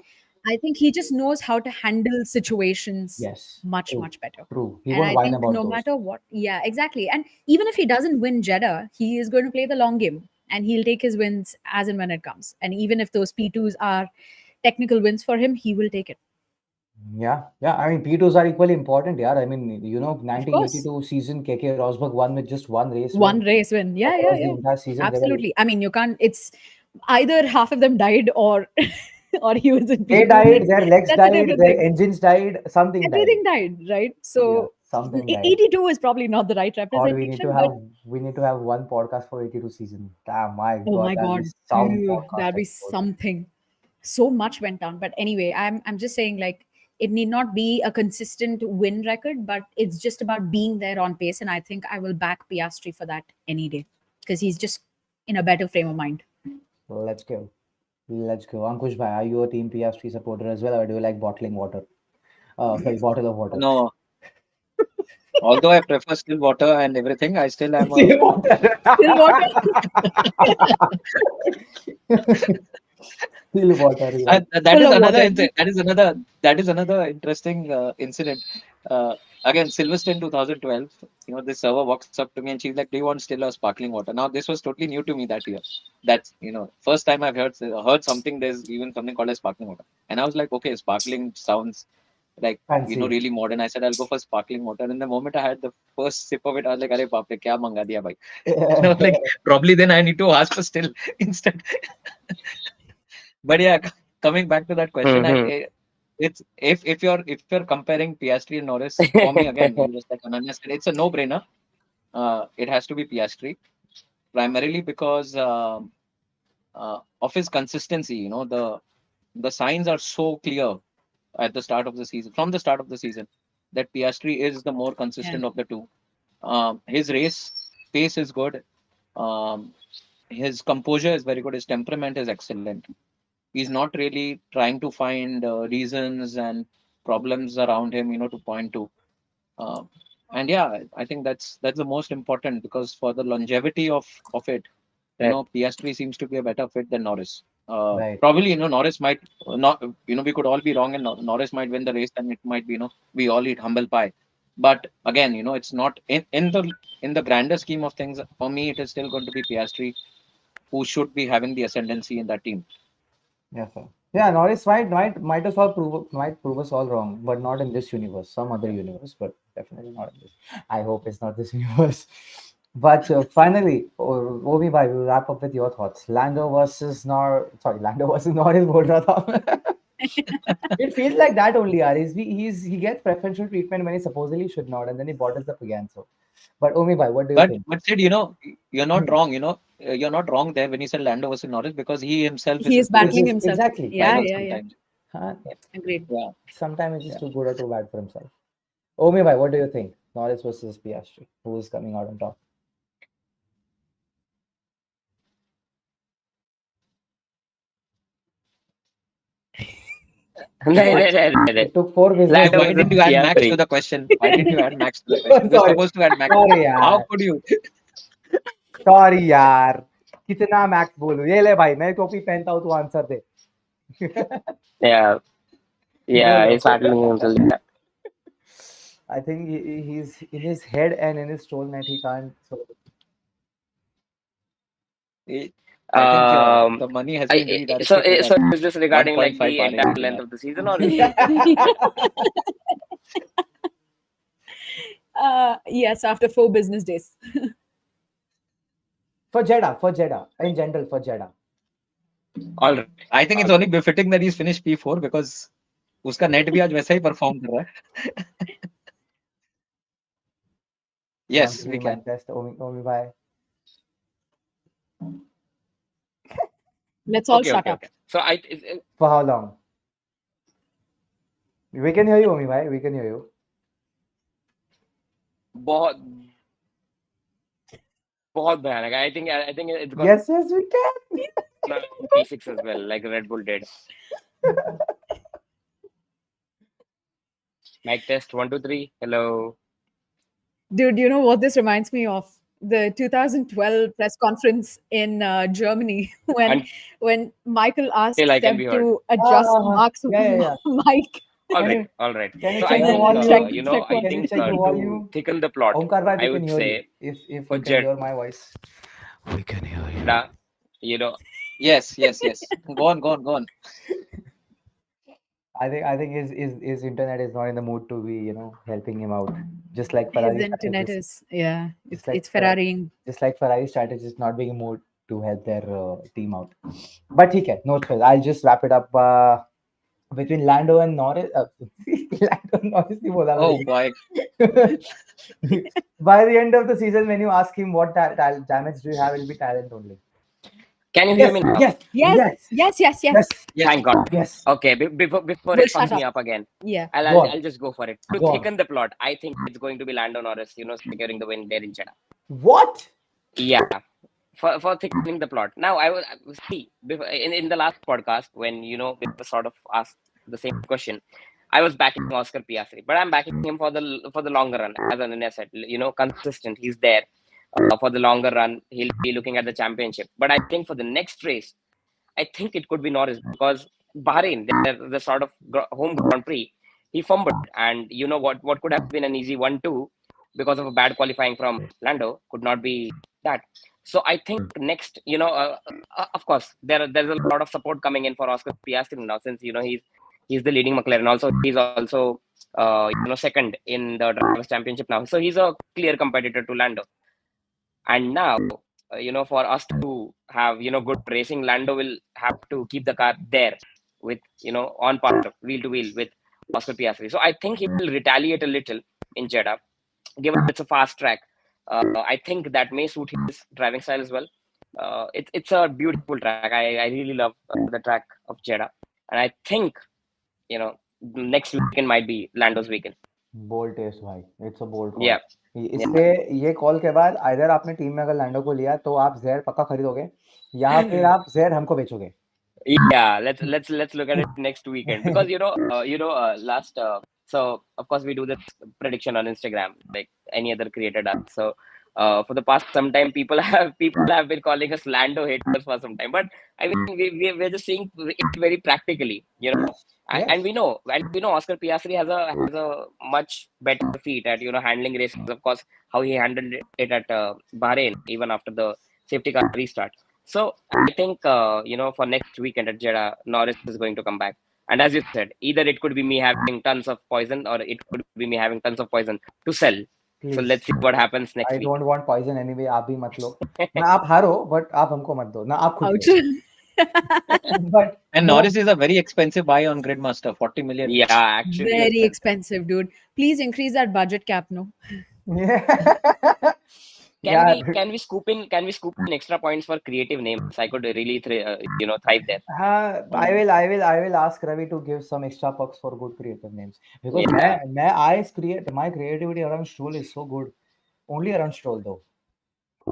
[SPEAKER 4] I think he just knows how to handle situations
[SPEAKER 1] Yes.
[SPEAKER 4] much,
[SPEAKER 1] True.
[SPEAKER 4] much better.
[SPEAKER 1] True. He
[SPEAKER 4] And
[SPEAKER 1] won't
[SPEAKER 4] I
[SPEAKER 1] whine
[SPEAKER 4] think
[SPEAKER 1] about
[SPEAKER 4] no
[SPEAKER 1] those.
[SPEAKER 4] matter what, yeah, exactly. And even if he doesn't win Jeddah, he is going to play the long game and he'll take his wins as and when it comes. And even if those P2s are technical wins for him, he will take it.
[SPEAKER 1] Yeah. Yeah. I mean, P2s are equally important. Yeah. I mean, you know,
[SPEAKER 4] course.
[SPEAKER 1] 1982 season, KK Rosberg won with just one race.
[SPEAKER 4] One
[SPEAKER 1] win
[SPEAKER 4] race win. Yeah,
[SPEAKER 1] across
[SPEAKER 4] yeah,
[SPEAKER 1] the
[SPEAKER 4] yeah.
[SPEAKER 1] entire season. They were-
[SPEAKER 4] Absolutely. I mean, you can't, it's either half of them died or or he was in
[SPEAKER 1] They
[SPEAKER 4] P2.
[SPEAKER 1] died, their legs
[SPEAKER 4] That's a
[SPEAKER 1] died,
[SPEAKER 4] different
[SPEAKER 1] their
[SPEAKER 4] thing.
[SPEAKER 1] engines died, something
[SPEAKER 4] Everything
[SPEAKER 1] died.
[SPEAKER 4] died, right? So
[SPEAKER 1] Something died.
[SPEAKER 4] 82 is probably not the right
[SPEAKER 1] Or we need
[SPEAKER 4] representation,
[SPEAKER 1] to
[SPEAKER 4] but
[SPEAKER 1] have one podcast for 82 season. Damn, my
[SPEAKER 4] oh
[SPEAKER 1] God,
[SPEAKER 4] my
[SPEAKER 1] that'll be
[SPEAKER 4] god,
[SPEAKER 1] sound
[SPEAKER 4] dude,
[SPEAKER 1] podcast
[SPEAKER 4] that'd be
[SPEAKER 1] episode.
[SPEAKER 4] something. So much went down. But anyway, I'm just saying, like, it need not be a consistent win record, but it's just about being there on pace. And I think I will back Piastri for that any day because he's just in a better frame of mind.
[SPEAKER 1] Let's go. Let's go. Ankush bhai, are you a Team Piastri supporter as well, or do you like bottling water? Sorry, bottle of water.
[SPEAKER 3] no. Although I prefer still water and everything, I still am a
[SPEAKER 1] Still water.
[SPEAKER 4] Still water.
[SPEAKER 1] Still water. Yeah.
[SPEAKER 3] that
[SPEAKER 4] Full
[SPEAKER 3] is
[SPEAKER 4] of
[SPEAKER 3] another
[SPEAKER 4] water.
[SPEAKER 3] that is another interesting incident. Again, Silverstone 2012. You know, this server walks up to me and she's like, "Do you want still or sparkling water?" Now, this was totally new to me that year. That's first time I've heard something. There's even something called as sparkling water, and I was like, "Okay, sparkling sounds like
[SPEAKER 1] Fancy.
[SPEAKER 3] really modern." I said, "I'll go for sparkling water." And the moment I had the first sip of it, I was like, "Arey baap re, kya manga diya bhai?" And I was like, probably then I need to ask for still instead. But yeah, coming back to that question,
[SPEAKER 2] Mhm.
[SPEAKER 3] it's if you're comparing Piastri and Norris, for me again, just like Ananya said, it's a no-brainer. It has to be Piastri, primarily because of his consistency. The signs are so clear at the start of the season, from the start of the season, that Piastri is the more consistent
[SPEAKER 4] Yeah.
[SPEAKER 3] of the two. His race pace is good. Um, his composure is very good. His temperament is excellent. He's not really trying to find reasons and problems around him, to point to. Uh, and yeah, I think that's the most important because for the longevity of it,
[SPEAKER 2] Right.
[SPEAKER 3] PS3 seems to be a better fit than Norris.
[SPEAKER 1] Right.
[SPEAKER 3] Probably, Norris might not. We could all be wrong, and Norris might win the race, and it might be, we all eat humble pie. But again, it's not in the grander scheme of things. For me, it is still going to be Piastri who should be having the ascendancy in that team.
[SPEAKER 1] Yes, sir. Yeah, Norris might as well prove us all wrong, but not in this universe, some other universe, but definitely not in this. I hope it's not this universe. But finally, Obi bhai, we'll wrap up with your thoughts. Lando versus Norris. बोल रहा था. It feels like that only, yaar. He gets preferential treatment when he supposedly should not, and then he bottles up again. So, but Omi bhai, what do you think?
[SPEAKER 3] But Sid, you're not wrong. You're not wrong there when you said Lando versus Norris, because he himself is
[SPEAKER 4] He
[SPEAKER 3] a
[SPEAKER 4] is
[SPEAKER 3] bit
[SPEAKER 4] battling himself.
[SPEAKER 1] Exactly.
[SPEAKER 4] Yeah,
[SPEAKER 3] rival
[SPEAKER 4] yeah, yeah.
[SPEAKER 3] sometimes.
[SPEAKER 1] Huh?
[SPEAKER 4] Agreed.
[SPEAKER 3] Yeah.
[SPEAKER 1] Sometimes it's
[SPEAKER 3] Yeah.
[SPEAKER 1] just too good or too bad for himself. Omi bhai, what do you think? Norris versus Piastri, who is coming out on top?
[SPEAKER 2] नहीं नहीं नहीं नहीं नहीं.
[SPEAKER 1] It took 4 business
[SPEAKER 2] Lando
[SPEAKER 3] Why
[SPEAKER 1] days.
[SPEAKER 2] versus
[SPEAKER 3] didn't you add Max to
[SPEAKER 2] Piastri.
[SPEAKER 3] the question? Why didn't you add Max to the question? You're
[SPEAKER 1] Sorry,
[SPEAKER 3] supposed to add Max.
[SPEAKER 1] sorry
[SPEAKER 3] How
[SPEAKER 1] यार,
[SPEAKER 3] could you?
[SPEAKER 1] sorry यार. कितना max बोलूं? ये ले भाई, मैं टोपी पहनता हूँ, तू आंसर दे.
[SPEAKER 2] Yeah, yeah,
[SPEAKER 1] बोलो.
[SPEAKER 2] he's battling himself. Yeah.
[SPEAKER 1] I think he's in his head and in his soul that he can't. So
[SPEAKER 3] I think
[SPEAKER 2] Um,
[SPEAKER 3] the money has been
[SPEAKER 2] so
[SPEAKER 3] redirected to that
[SPEAKER 2] so is this regarding like
[SPEAKER 3] 1.5
[SPEAKER 2] the
[SPEAKER 3] Bahrain
[SPEAKER 2] entire
[SPEAKER 3] region.
[SPEAKER 2] length
[SPEAKER 3] Yeah.
[SPEAKER 2] of the season, or is
[SPEAKER 4] Yes, after 4 business days.
[SPEAKER 1] for Jeddah, in general, for Jeddah.
[SPEAKER 2] all right?
[SPEAKER 3] I think it's only befitting that he's finished P4 because उसका net भी आज वैसा ही perform कर रहा है.
[SPEAKER 1] One,
[SPEAKER 3] Yes,
[SPEAKER 1] two,
[SPEAKER 3] we
[SPEAKER 1] mic
[SPEAKER 3] can.
[SPEAKER 1] test. Omi bhai.
[SPEAKER 4] Let's all
[SPEAKER 2] Okay,
[SPEAKER 4] shut
[SPEAKER 2] okay,
[SPEAKER 4] up.
[SPEAKER 2] okay. So
[SPEAKER 1] For how long? We can hear you, Omi bhai. We can hear you.
[SPEAKER 2] बहुत बहुत भयानक. I think it's gonna
[SPEAKER 1] Yes, yes, we can.
[SPEAKER 2] P6 as well, like Red Bull did. Mic test 1 2 3. Hello.
[SPEAKER 4] Dude, you know what this reminds me of? The 2012 press conference in Germany when Michael asked
[SPEAKER 2] Until I can
[SPEAKER 4] Seb
[SPEAKER 2] be heard.
[SPEAKER 4] to adjust Mark's
[SPEAKER 1] Yeah, yeah.
[SPEAKER 4] mic.
[SPEAKER 2] All
[SPEAKER 1] Can
[SPEAKER 2] right,
[SPEAKER 1] you
[SPEAKER 2] all right.
[SPEAKER 1] can you
[SPEAKER 2] So
[SPEAKER 1] check
[SPEAKER 2] I
[SPEAKER 4] And
[SPEAKER 1] the
[SPEAKER 2] think
[SPEAKER 4] then
[SPEAKER 1] volume?
[SPEAKER 4] check
[SPEAKER 2] I
[SPEAKER 4] one,
[SPEAKER 1] Can you
[SPEAKER 4] two,
[SPEAKER 2] think
[SPEAKER 1] check the
[SPEAKER 4] three.
[SPEAKER 2] to
[SPEAKER 1] volume?
[SPEAKER 2] thicken the plot,
[SPEAKER 1] Omkar bhai, we
[SPEAKER 2] I
[SPEAKER 1] can
[SPEAKER 2] would
[SPEAKER 1] hear you.
[SPEAKER 2] say
[SPEAKER 1] If
[SPEAKER 2] for
[SPEAKER 1] you can hear my voice.
[SPEAKER 2] Jeddah, you know,
[SPEAKER 3] Yes, yes, yes. Go on, go on, go on.
[SPEAKER 1] I think his internet is not in the mood to be, helping him out. Just like
[SPEAKER 4] His
[SPEAKER 1] Ferrari
[SPEAKER 4] internet
[SPEAKER 1] strategists.
[SPEAKER 4] is, yeah,
[SPEAKER 1] Just
[SPEAKER 4] it's
[SPEAKER 1] like
[SPEAKER 4] Ferrari.
[SPEAKER 1] just like Ferrari strategists not being in mood to help their team out. But okay, no stress. I'll just wrap it up. Between Lando and Norris, Lando and Norris नहीं बोला
[SPEAKER 3] Oh
[SPEAKER 1] मैंने.
[SPEAKER 3] boy.
[SPEAKER 1] By the end of the season, when you ask him what damage do you have, it'll be talent only.
[SPEAKER 2] can you hear
[SPEAKER 1] Yes,
[SPEAKER 2] me now?
[SPEAKER 1] yes,
[SPEAKER 4] Yes,
[SPEAKER 1] yes,
[SPEAKER 4] yes, yes, yes.
[SPEAKER 1] yes,
[SPEAKER 3] Yes.
[SPEAKER 2] Thank God.
[SPEAKER 1] yes.
[SPEAKER 2] Okay, before
[SPEAKER 4] We'll
[SPEAKER 2] it
[SPEAKER 4] shut
[SPEAKER 2] fucks me
[SPEAKER 4] up.
[SPEAKER 2] up again,
[SPEAKER 4] Yeah.
[SPEAKER 1] Go on,
[SPEAKER 2] I'll just go for it. To
[SPEAKER 1] go on.
[SPEAKER 2] thicken the plot, I think it's going to be Lando Norris, securing the win there in Jeddah.
[SPEAKER 1] What?
[SPEAKER 2] Yeah, for thickening the plot. Now I will see in the last podcast when we were sort of asked the same question. I was backing Oscar Piastri, but I'm backing him for the longer run. As Ananya said, consistent. He's there for the longer run. He'll be looking at the championship. But I think for the next race, I think it could be Norris because Bahrain, the sort of home Grand Prix, he fumbled, and what could have been an easy 1-2 because of a bad qualifying from Lando could not be that. So I think next, of course, there's a lot of support coming in for Oscar Piastri now since he's the leading McLaren. Also, he's also second in the drivers' championship now, so he's a clear competitor to Lando. And now, for us to have good racing, Lando will have to keep the car there with on par, wheel to wheel with Oscar Piastri. So I think he will retaliate a little in Jeddah, given it's a fast track. I think that may suit his driving style as well. It's a beautiful track. I really love the track of Jeddah, and I think next weekend might be Lando's weekend.
[SPEAKER 1] Bold test भाई. It's a bold call.
[SPEAKER 2] Yeah, yeah,
[SPEAKER 1] इससे ये call के बाद either आपने team में अगर लैंडो को लिया तो आप जहर पक्का खरीदोगे, या फिर आप जहर हमको बेचोगे.
[SPEAKER 2] yeah. Let's look at it next weekend because last. So of course we do this prediction on Instagram like any other creator does. So For the past some time, people have been calling us Lando haters for some time. But I mean, we're just seeing it very practically, and
[SPEAKER 1] Yes.
[SPEAKER 2] we know Oscar Piastri has a much better feat at handling races. Of course, how he handled it at Bahrain, even after the safety car restart. So I think for next weekend at Jeddah, Norris is going to come back. And as you said, either it could be me having tons of poison, or it could be me having tons of poison to sell. So
[SPEAKER 1] Please.
[SPEAKER 2] let's see what happens next
[SPEAKER 1] I
[SPEAKER 2] week.
[SPEAKER 1] don't want poison anyway. आप भी मत लो. ना आप हारो, but आप हमको मत दो. ना आप खुद
[SPEAKER 4] Ouch.
[SPEAKER 1] Low. But
[SPEAKER 3] And
[SPEAKER 1] no.
[SPEAKER 3] Norris is a very expensive buy on Gridmaster, 40 million.
[SPEAKER 2] Yeah, actually
[SPEAKER 4] Very
[SPEAKER 2] expensive.
[SPEAKER 4] expensive, dude. Please increase that budget cap, no?
[SPEAKER 1] Yeah.
[SPEAKER 2] Can
[SPEAKER 1] Yeah.
[SPEAKER 2] we can we scoop in extra points for creative names? I could really thrive there.
[SPEAKER 1] I will ask Ravi to give some extra perks for good creative names because
[SPEAKER 2] Yeah.
[SPEAKER 1] my creativity around Stroll is so good. Only around Stroll though.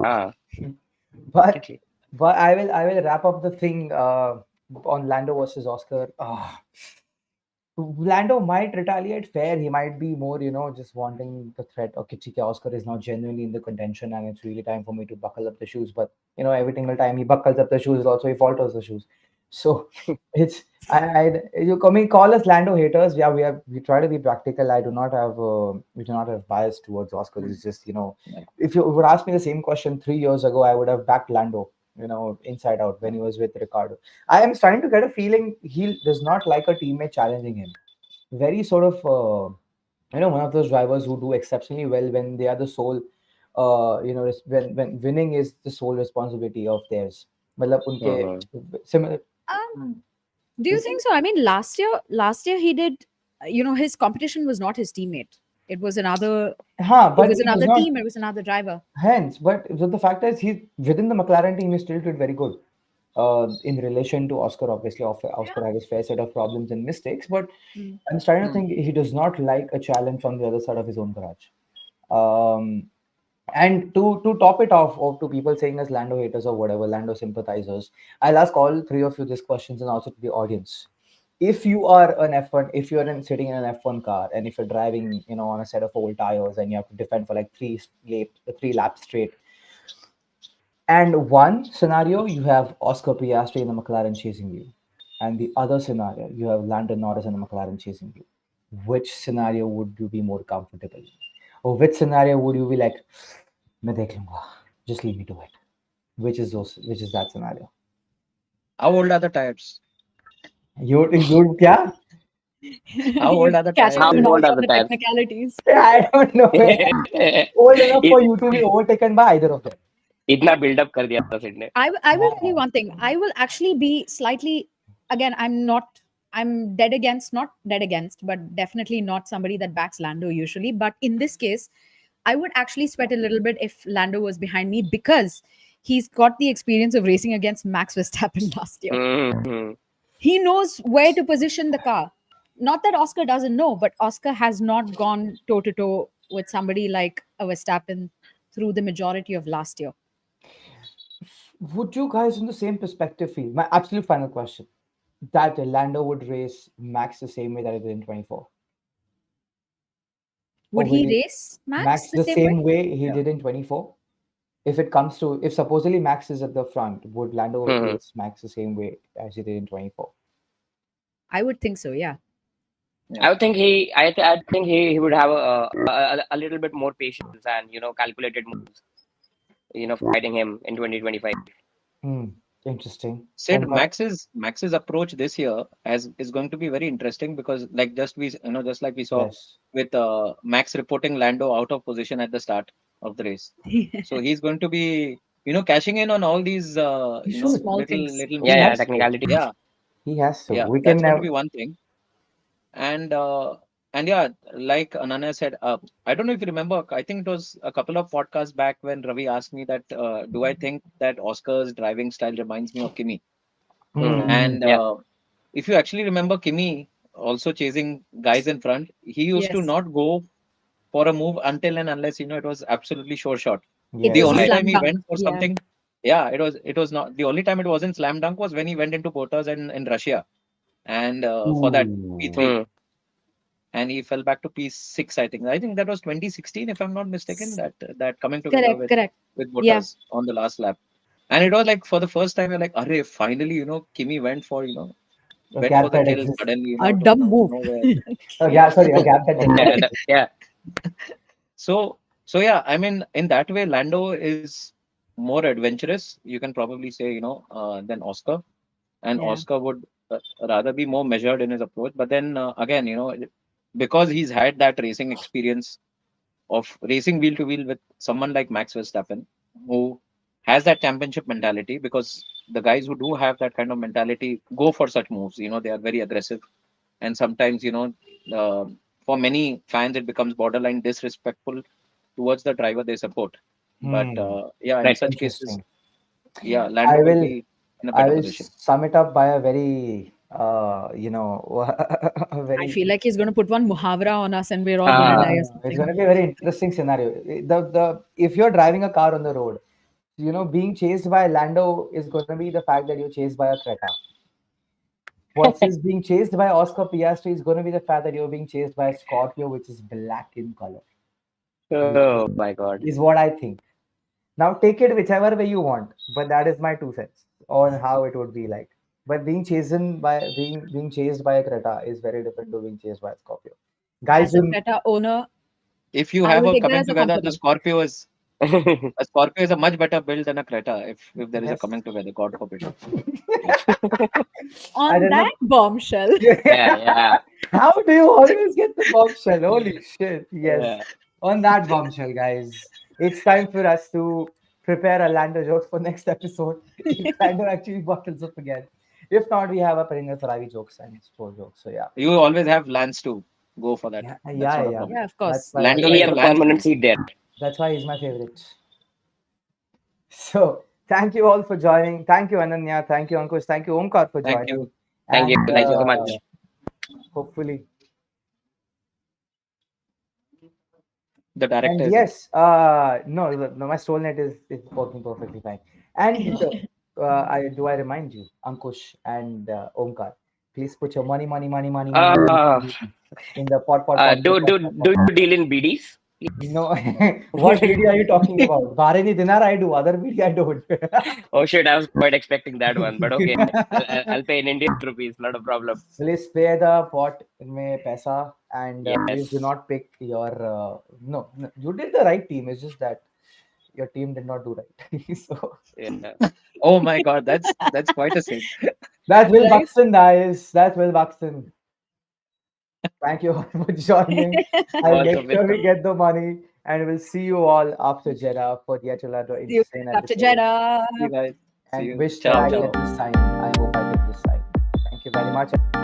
[SPEAKER 2] Ah,
[SPEAKER 1] But
[SPEAKER 2] definitely.
[SPEAKER 1] I will wrap up the thing on Lando versus Oscar. Lando might retaliate fair. He might be more, just wanting the threat. Okay, Chika Oscar is not genuinely in the contention, and it's really time for me to buckle up the shoes. But every single time he buckles up the shoes, also he falters the shoes. So it's call us Lando haters. Yeah, we try to be practical. I do not have we do not have bias towards Oscar. It's just if you would ask me the same question 3 years ago, I would have backed Lando. Inside out when he was with Ricardo. I am starting to get a feeling he does not like a teammate challenging him. Very sort of, one of those drivers who do exceptionally well when they are the sole, when winning is the sole responsibility of theirs. मतलब उनके
[SPEAKER 2] Mhm.
[SPEAKER 1] similar.
[SPEAKER 4] Do you think so? I mean, last year he did, his competition was not his teammate. It was another, it
[SPEAKER 1] But
[SPEAKER 4] was
[SPEAKER 1] he was
[SPEAKER 4] another
[SPEAKER 1] not.
[SPEAKER 4] team, it was another driver.
[SPEAKER 1] Hence, but the fact is, he within the McLaren team, he still did very good. In relation to Oscar, obviously, Oscar had his fair set of problems and mistakes, but
[SPEAKER 4] Mm.
[SPEAKER 1] I'm starting to
[SPEAKER 3] Hmm.
[SPEAKER 1] think he does not like a challenge from the other side of his own garage. Um, and to top it off, of to people saying us Lando haters or whatever, Lando sympathizers, I'll ask all three of you this questions and also to the audience. If you are an F1, if you're sitting in an F1 car and if you're driving, on a set of old tires and you have to defend for like three laps straight, and one scenario you have Oscar Piastri in the McLaren chasing you, and the other scenario you have Lando Norris in the McLaren chasing you. Which scenario would you be more comfortable in? Or which scenario would you be like, मैं देख लूंगा, just leave me to it? Which is that scenario?
[SPEAKER 3] How old are the tires?
[SPEAKER 1] You yeah?
[SPEAKER 3] How old are the
[SPEAKER 4] Catching
[SPEAKER 3] tires?
[SPEAKER 2] How
[SPEAKER 4] him
[SPEAKER 2] old
[SPEAKER 4] out
[SPEAKER 2] are
[SPEAKER 4] on
[SPEAKER 2] the
[SPEAKER 4] the
[SPEAKER 2] tires?
[SPEAKER 4] technicalities.
[SPEAKER 1] I don't know. Old enough for
[SPEAKER 2] It,
[SPEAKER 1] you to be overtaken by either of them.
[SPEAKER 2] इतना build up कर दिया था सिड ने.
[SPEAKER 4] I will tell you
[SPEAKER 1] Ah,
[SPEAKER 4] one thing. I will actually be slightly, again, I'm dead against, not dead against, but definitely not somebody that backs Lando usually. But in this case, I would actually sweat a little bit if Lando was behind me because he's got the experience of racing against Max Verstappen last year.
[SPEAKER 2] Mhm.
[SPEAKER 4] He knows where to position the car. Not that Oscar doesn't know, but Oscar has not gone toe to toe with somebody like a Verstappen through the majority of last year.
[SPEAKER 1] would you guys in the same perspective feel? My absolute final question: that Lando would race Max the same way that he did in 24, or
[SPEAKER 4] Would
[SPEAKER 1] will
[SPEAKER 4] he
[SPEAKER 1] he
[SPEAKER 4] race Max
[SPEAKER 1] Max
[SPEAKER 4] the
[SPEAKER 1] the
[SPEAKER 4] same way?
[SPEAKER 1] same way he
[SPEAKER 3] Yeah.
[SPEAKER 1] did in 24? If supposedly Max is at the front, would Lando
[SPEAKER 2] Mhm.
[SPEAKER 1] race Max the same way as he did in 24?
[SPEAKER 4] I would think so, yeah.
[SPEAKER 2] I would think he would have a little bit more patience and calculated moves, fighting him in 2025.
[SPEAKER 1] Hmm. Interesting.
[SPEAKER 3] Said Max's approach this year as is going to be very interesting because like just like we saw
[SPEAKER 1] Yes.
[SPEAKER 3] with Max reporting Lando out of position at the start of the race. So he's going to be cashing in on all these
[SPEAKER 1] He should.
[SPEAKER 4] Small
[SPEAKER 3] little
[SPEAKER 4] things.
[SPEAKER 3] little
[SPEAKER 1] He
[SPEAKER 2] Yeah,
[SPEAKER 1] has
[SPEAKER 3] mistakes.
[SPEAKER 1] to.
[SPEAKER 2] technicalities.
[SPEAKER 3] Yeah,
[SPEAKER 1] He has to.
[SPEAKER 3] yeah,
[SPEAKER 1] We can
[SPEAKER 3] that's going to
[SPEAKER 1] never.
[SPEAKER 3] be one thing. And yeah, like Ananya said, I don't know if you remember. I think it was a couple of podcasts back when Ravi asked me that do I think that Oscar's driving style reminds me of Kimi?
[SPEAKER 2] Mhm.
[SPEAKER 3] And
[SPEAKER 2] Yeah.
[SPEAKER 3] if you actually remember Kimi also chasing guys in front, he used to
[SPEAKER 4] Yes.
[SPEAKER 3] not go for a move until and unless it was absolutely sure shot.
[SPEAKER 4] It
[SPEAKER 3] The
[SPEAKER 1] Yes.
[SPEAKER 4] was a
[SPEAKER 3] only
[SPEAKER 2] Right.
[SPEAKER 3] time
[SPEAKER 4] slam
[SPEAKER 3] he
[SPEAKER 4] dunk.
[SPEAKER 3] went for
[SPEAKER 4] Yeah.
[SPEAKER 3] something, yeah, it was not the only time it wasn't slam dunk was when he went into Bottas in Russia and for that
[SPEAKER 1] Ooh.
[SPEAKER 3] P3.
[SPEAKER 2] Hmm.
[SPEAKER 3] and he fell back to P6. I think. I think that was 2016, if I'm not mistaken. That coming together
[SPEAKER 4] Correct, correct.
[SPEAKER 3] with
[SPEAKER 4] Yeah.
[SPEAKER 3] Bottas on the last lap, and it was like for the first time, you're like, "Arey, finally, Kimi
[SPEAKER 1] A
[SPEAKER 3] went for
[SPEAKER 1] gap
[SPEAKER 3] the
[SPEAKER 1] that
[SPEAKER 3] kill
[SPEAKER 1] exists.
[SPEAKER 3] suddenly,
[SPEAKER 4] A
[SPEAKER 3] out of
[SPEAKER 4] dumb move.
[SPEAKER 3] nowhere."
[SPEAKER 1] A
[SPEAKER 3] Yeah.
[SPEAKER 1] gap, sorry, a gap that doesn't
[SPEAKER 2] Yeah,
[SPEAKER 1] exist.
[SPEAKER 2] yeah.
[SPEAKER 3] So yeah, I mean, in that way, Lando is more adventurous. You can probably say, than Oscar, and
[SPEAKER 4] Yeah.
[SPEAKER 3] Oscar would rather be more measured in his approach. But then again, because he's had that racing experience of racing wheel to wheel with someone like Max Verstappen, who has that championship mentality. Because the guys who do have that kind of mentality go for such moves. They are very aggressive, and sometimes, uh, for many fans, it becomes borderline disrespectful towards the driver they support. But
[SPEAKER 1] Hmm.
[SPEAKER 3] yeah, in
[SPEAKER 2] Right.
[SPEAKER 3] such cases,
[SPEAKER 1] Interesting.
[SPEAKER 3] yeah,
[SPEAKER 1] I
[SPEAKER 3] Lando will
[SPEAKER 1] will
[SPEAKER 3] be in a
[SPEAKER 1] I
[SPEAKER 3] better
[SPEAKER 1] will
[SPEAKER 3] position.
[SPEAKER 1] sum it up by a very a
[SPEAKER 4] I
[SPEAKER 1] very
[SPEAKER 4] feel like he's going to put one muhavra on us and we're all going to die or
[SPEAKER 1] it's
[SPEAKER 4] something.
[SPEAKER 1] going to be a very interesting scenario. The if you're driving a car on the road, being chased by Lando is going to be the fact that you're chased by a Creta. Versus being chased by Oscar Piastri is going to be the fact that you're being chased by a Scorpio, which is black in color.
[SPEAKER 2] Oh my God.
[SPEAKER 1] Is what I think. Now take it whichever way you want, but that is my 2 cents on how it would be like. But being chased by a Creta is very different to being chased by a Scorpio. Guys,
[SPEAKER 4] As a Creta owner,
[SPEAKER 3] If you
[SPEAKER 4] I
[SPEAKER 3] have
[SPEAKER 4] will
[SPEAKER 3] a
[SPEAKER 4] take that
[SPEAKER 3] coming
[SPEAKER 4] as a
[SPEAKER 3] together, the
[SPEAKER 4] compliment.
[SPEAKER 3] Scorpio is a Scorpio is a much better build than a Creta. If there is a
[SPEAKER 1] yes,
[SPEAKER 3] coming together, God forbid.
[SPEAKER 1] I
[SPEAKER 4] On
[SPEAKER 1] don't know.
[SPEAKER 4] that bombshell,
[SPEAKER 2] Yeah, yeah,
[SPEAKER 1] How do you always get the bombshell? Holy shit! Yes,
[SPEAKER 2] yeah.
[SPEAKER 1] on that bombshell, guys, it's time for us to prepare a Lando jokes for next episode. If Lando actually bottles up again. If not, we have a perennial Ferrari jokes and Stroll jokes. So yeah,
[SPEAKER 3] You always have Lance to go for that.
[SPEAKER 1] yeah,
[SPEAKER 3] That's
[SPEAKER 1] yeah,
[SPEAKER 3] not a
[SPEAKER 1] yeah.
[SPEAKER 3] problem.
[SPEAKER 4] yeah, of
[SPEAKER 1] That's
[SPEAKER 4] course.
[SPEAKER 1] why.
[SPEAKER 3] Lando
[SPEAKER 2] He
[SPEAKER 3] like
[SPEAKER 2] has
[SPEAKER 3] the
[SPEAKER 2] a
[SPEAKER 3] Lance
[SPEAKER 2] permanent
[SPEAKER 3] to.
[SPEAKER 2] seat there.
[SPEAKER 1] That's why he's my favorite. So thank you all for joining. Thank you, Ananya. Thank you, Ankush. Thank you, Omkar, for
[SPEAKER 3] Thank
[SPEAKER 1] joining.
[SPEAKER 3] you.
[SPEAKER 2] Thank you.
[SPEAKER 1] And
[SPEAKER 2] Thank you so
[SPEAKER 3] Thank
[SPEAKER 2] much.
[SPEAKER 3] you.
[SPEAKER 1] hopefully.
[SPEAKER 3] The director
[SPEAKER 1] And
[SPEAKER 3] is here.
[SPEAKER 1] yes, no, my StrollNet is working perfectly fine. And I remind you, Ankush and Omkar, please put your
[SPEAKER 2] Uh,
[SPEAKER 1] money in the pot.
[SPEAKER 2] do you deal in BDs?
[SPEAKER 1] No, what video are you talking about? Bahraini dinar I do, other video I don't.
[SPEAKER 2] Oh shit, I was quite expecting that one, but okay. I'll pay in Indian rupees, not a problem.
[SPEAKER 1] Please pay the pot में पैसा and please do
[SPEAKER 2] Yes.
[SPEAKER 1] not pick your no, you did the right team. It's just that your team did not do right. So
[SPEAKER 2] Yeah.
[SPEAKER 3] Oh my God, that's quite a sin.
[SPEAKER 1] that's Will
[SPEAKER 4] Right?
[SPEAKER 1] Buxton, guys. That's Will Buxton. Thank you all for joining. I'll make
[SPEAKER 2] Welcome,
[SPEAKER 1] sure we
[SPEAKER 2] welcome.
[SPEAKER 1] get the money and we'll see you all after Jeddah for yet another
[SPEAKER 4] See you
[SPEAKER 1] insane
[SPEAKER 4] after
[SPEAKER 1] episode.
[SPEAKER 4] Jeddah.
[SPEAKER 3] See you guys. See
[SPEAKER 1] And
[SPEAKER 3] you.
[SPEAKER 1] wish that
[SPEAKER 3] Ciao,
[SPEAKER 1] I
[SPEAKER 3] ciao.
[SPEAKER 1] get this sign. I hope I get this sign. Thank you very much.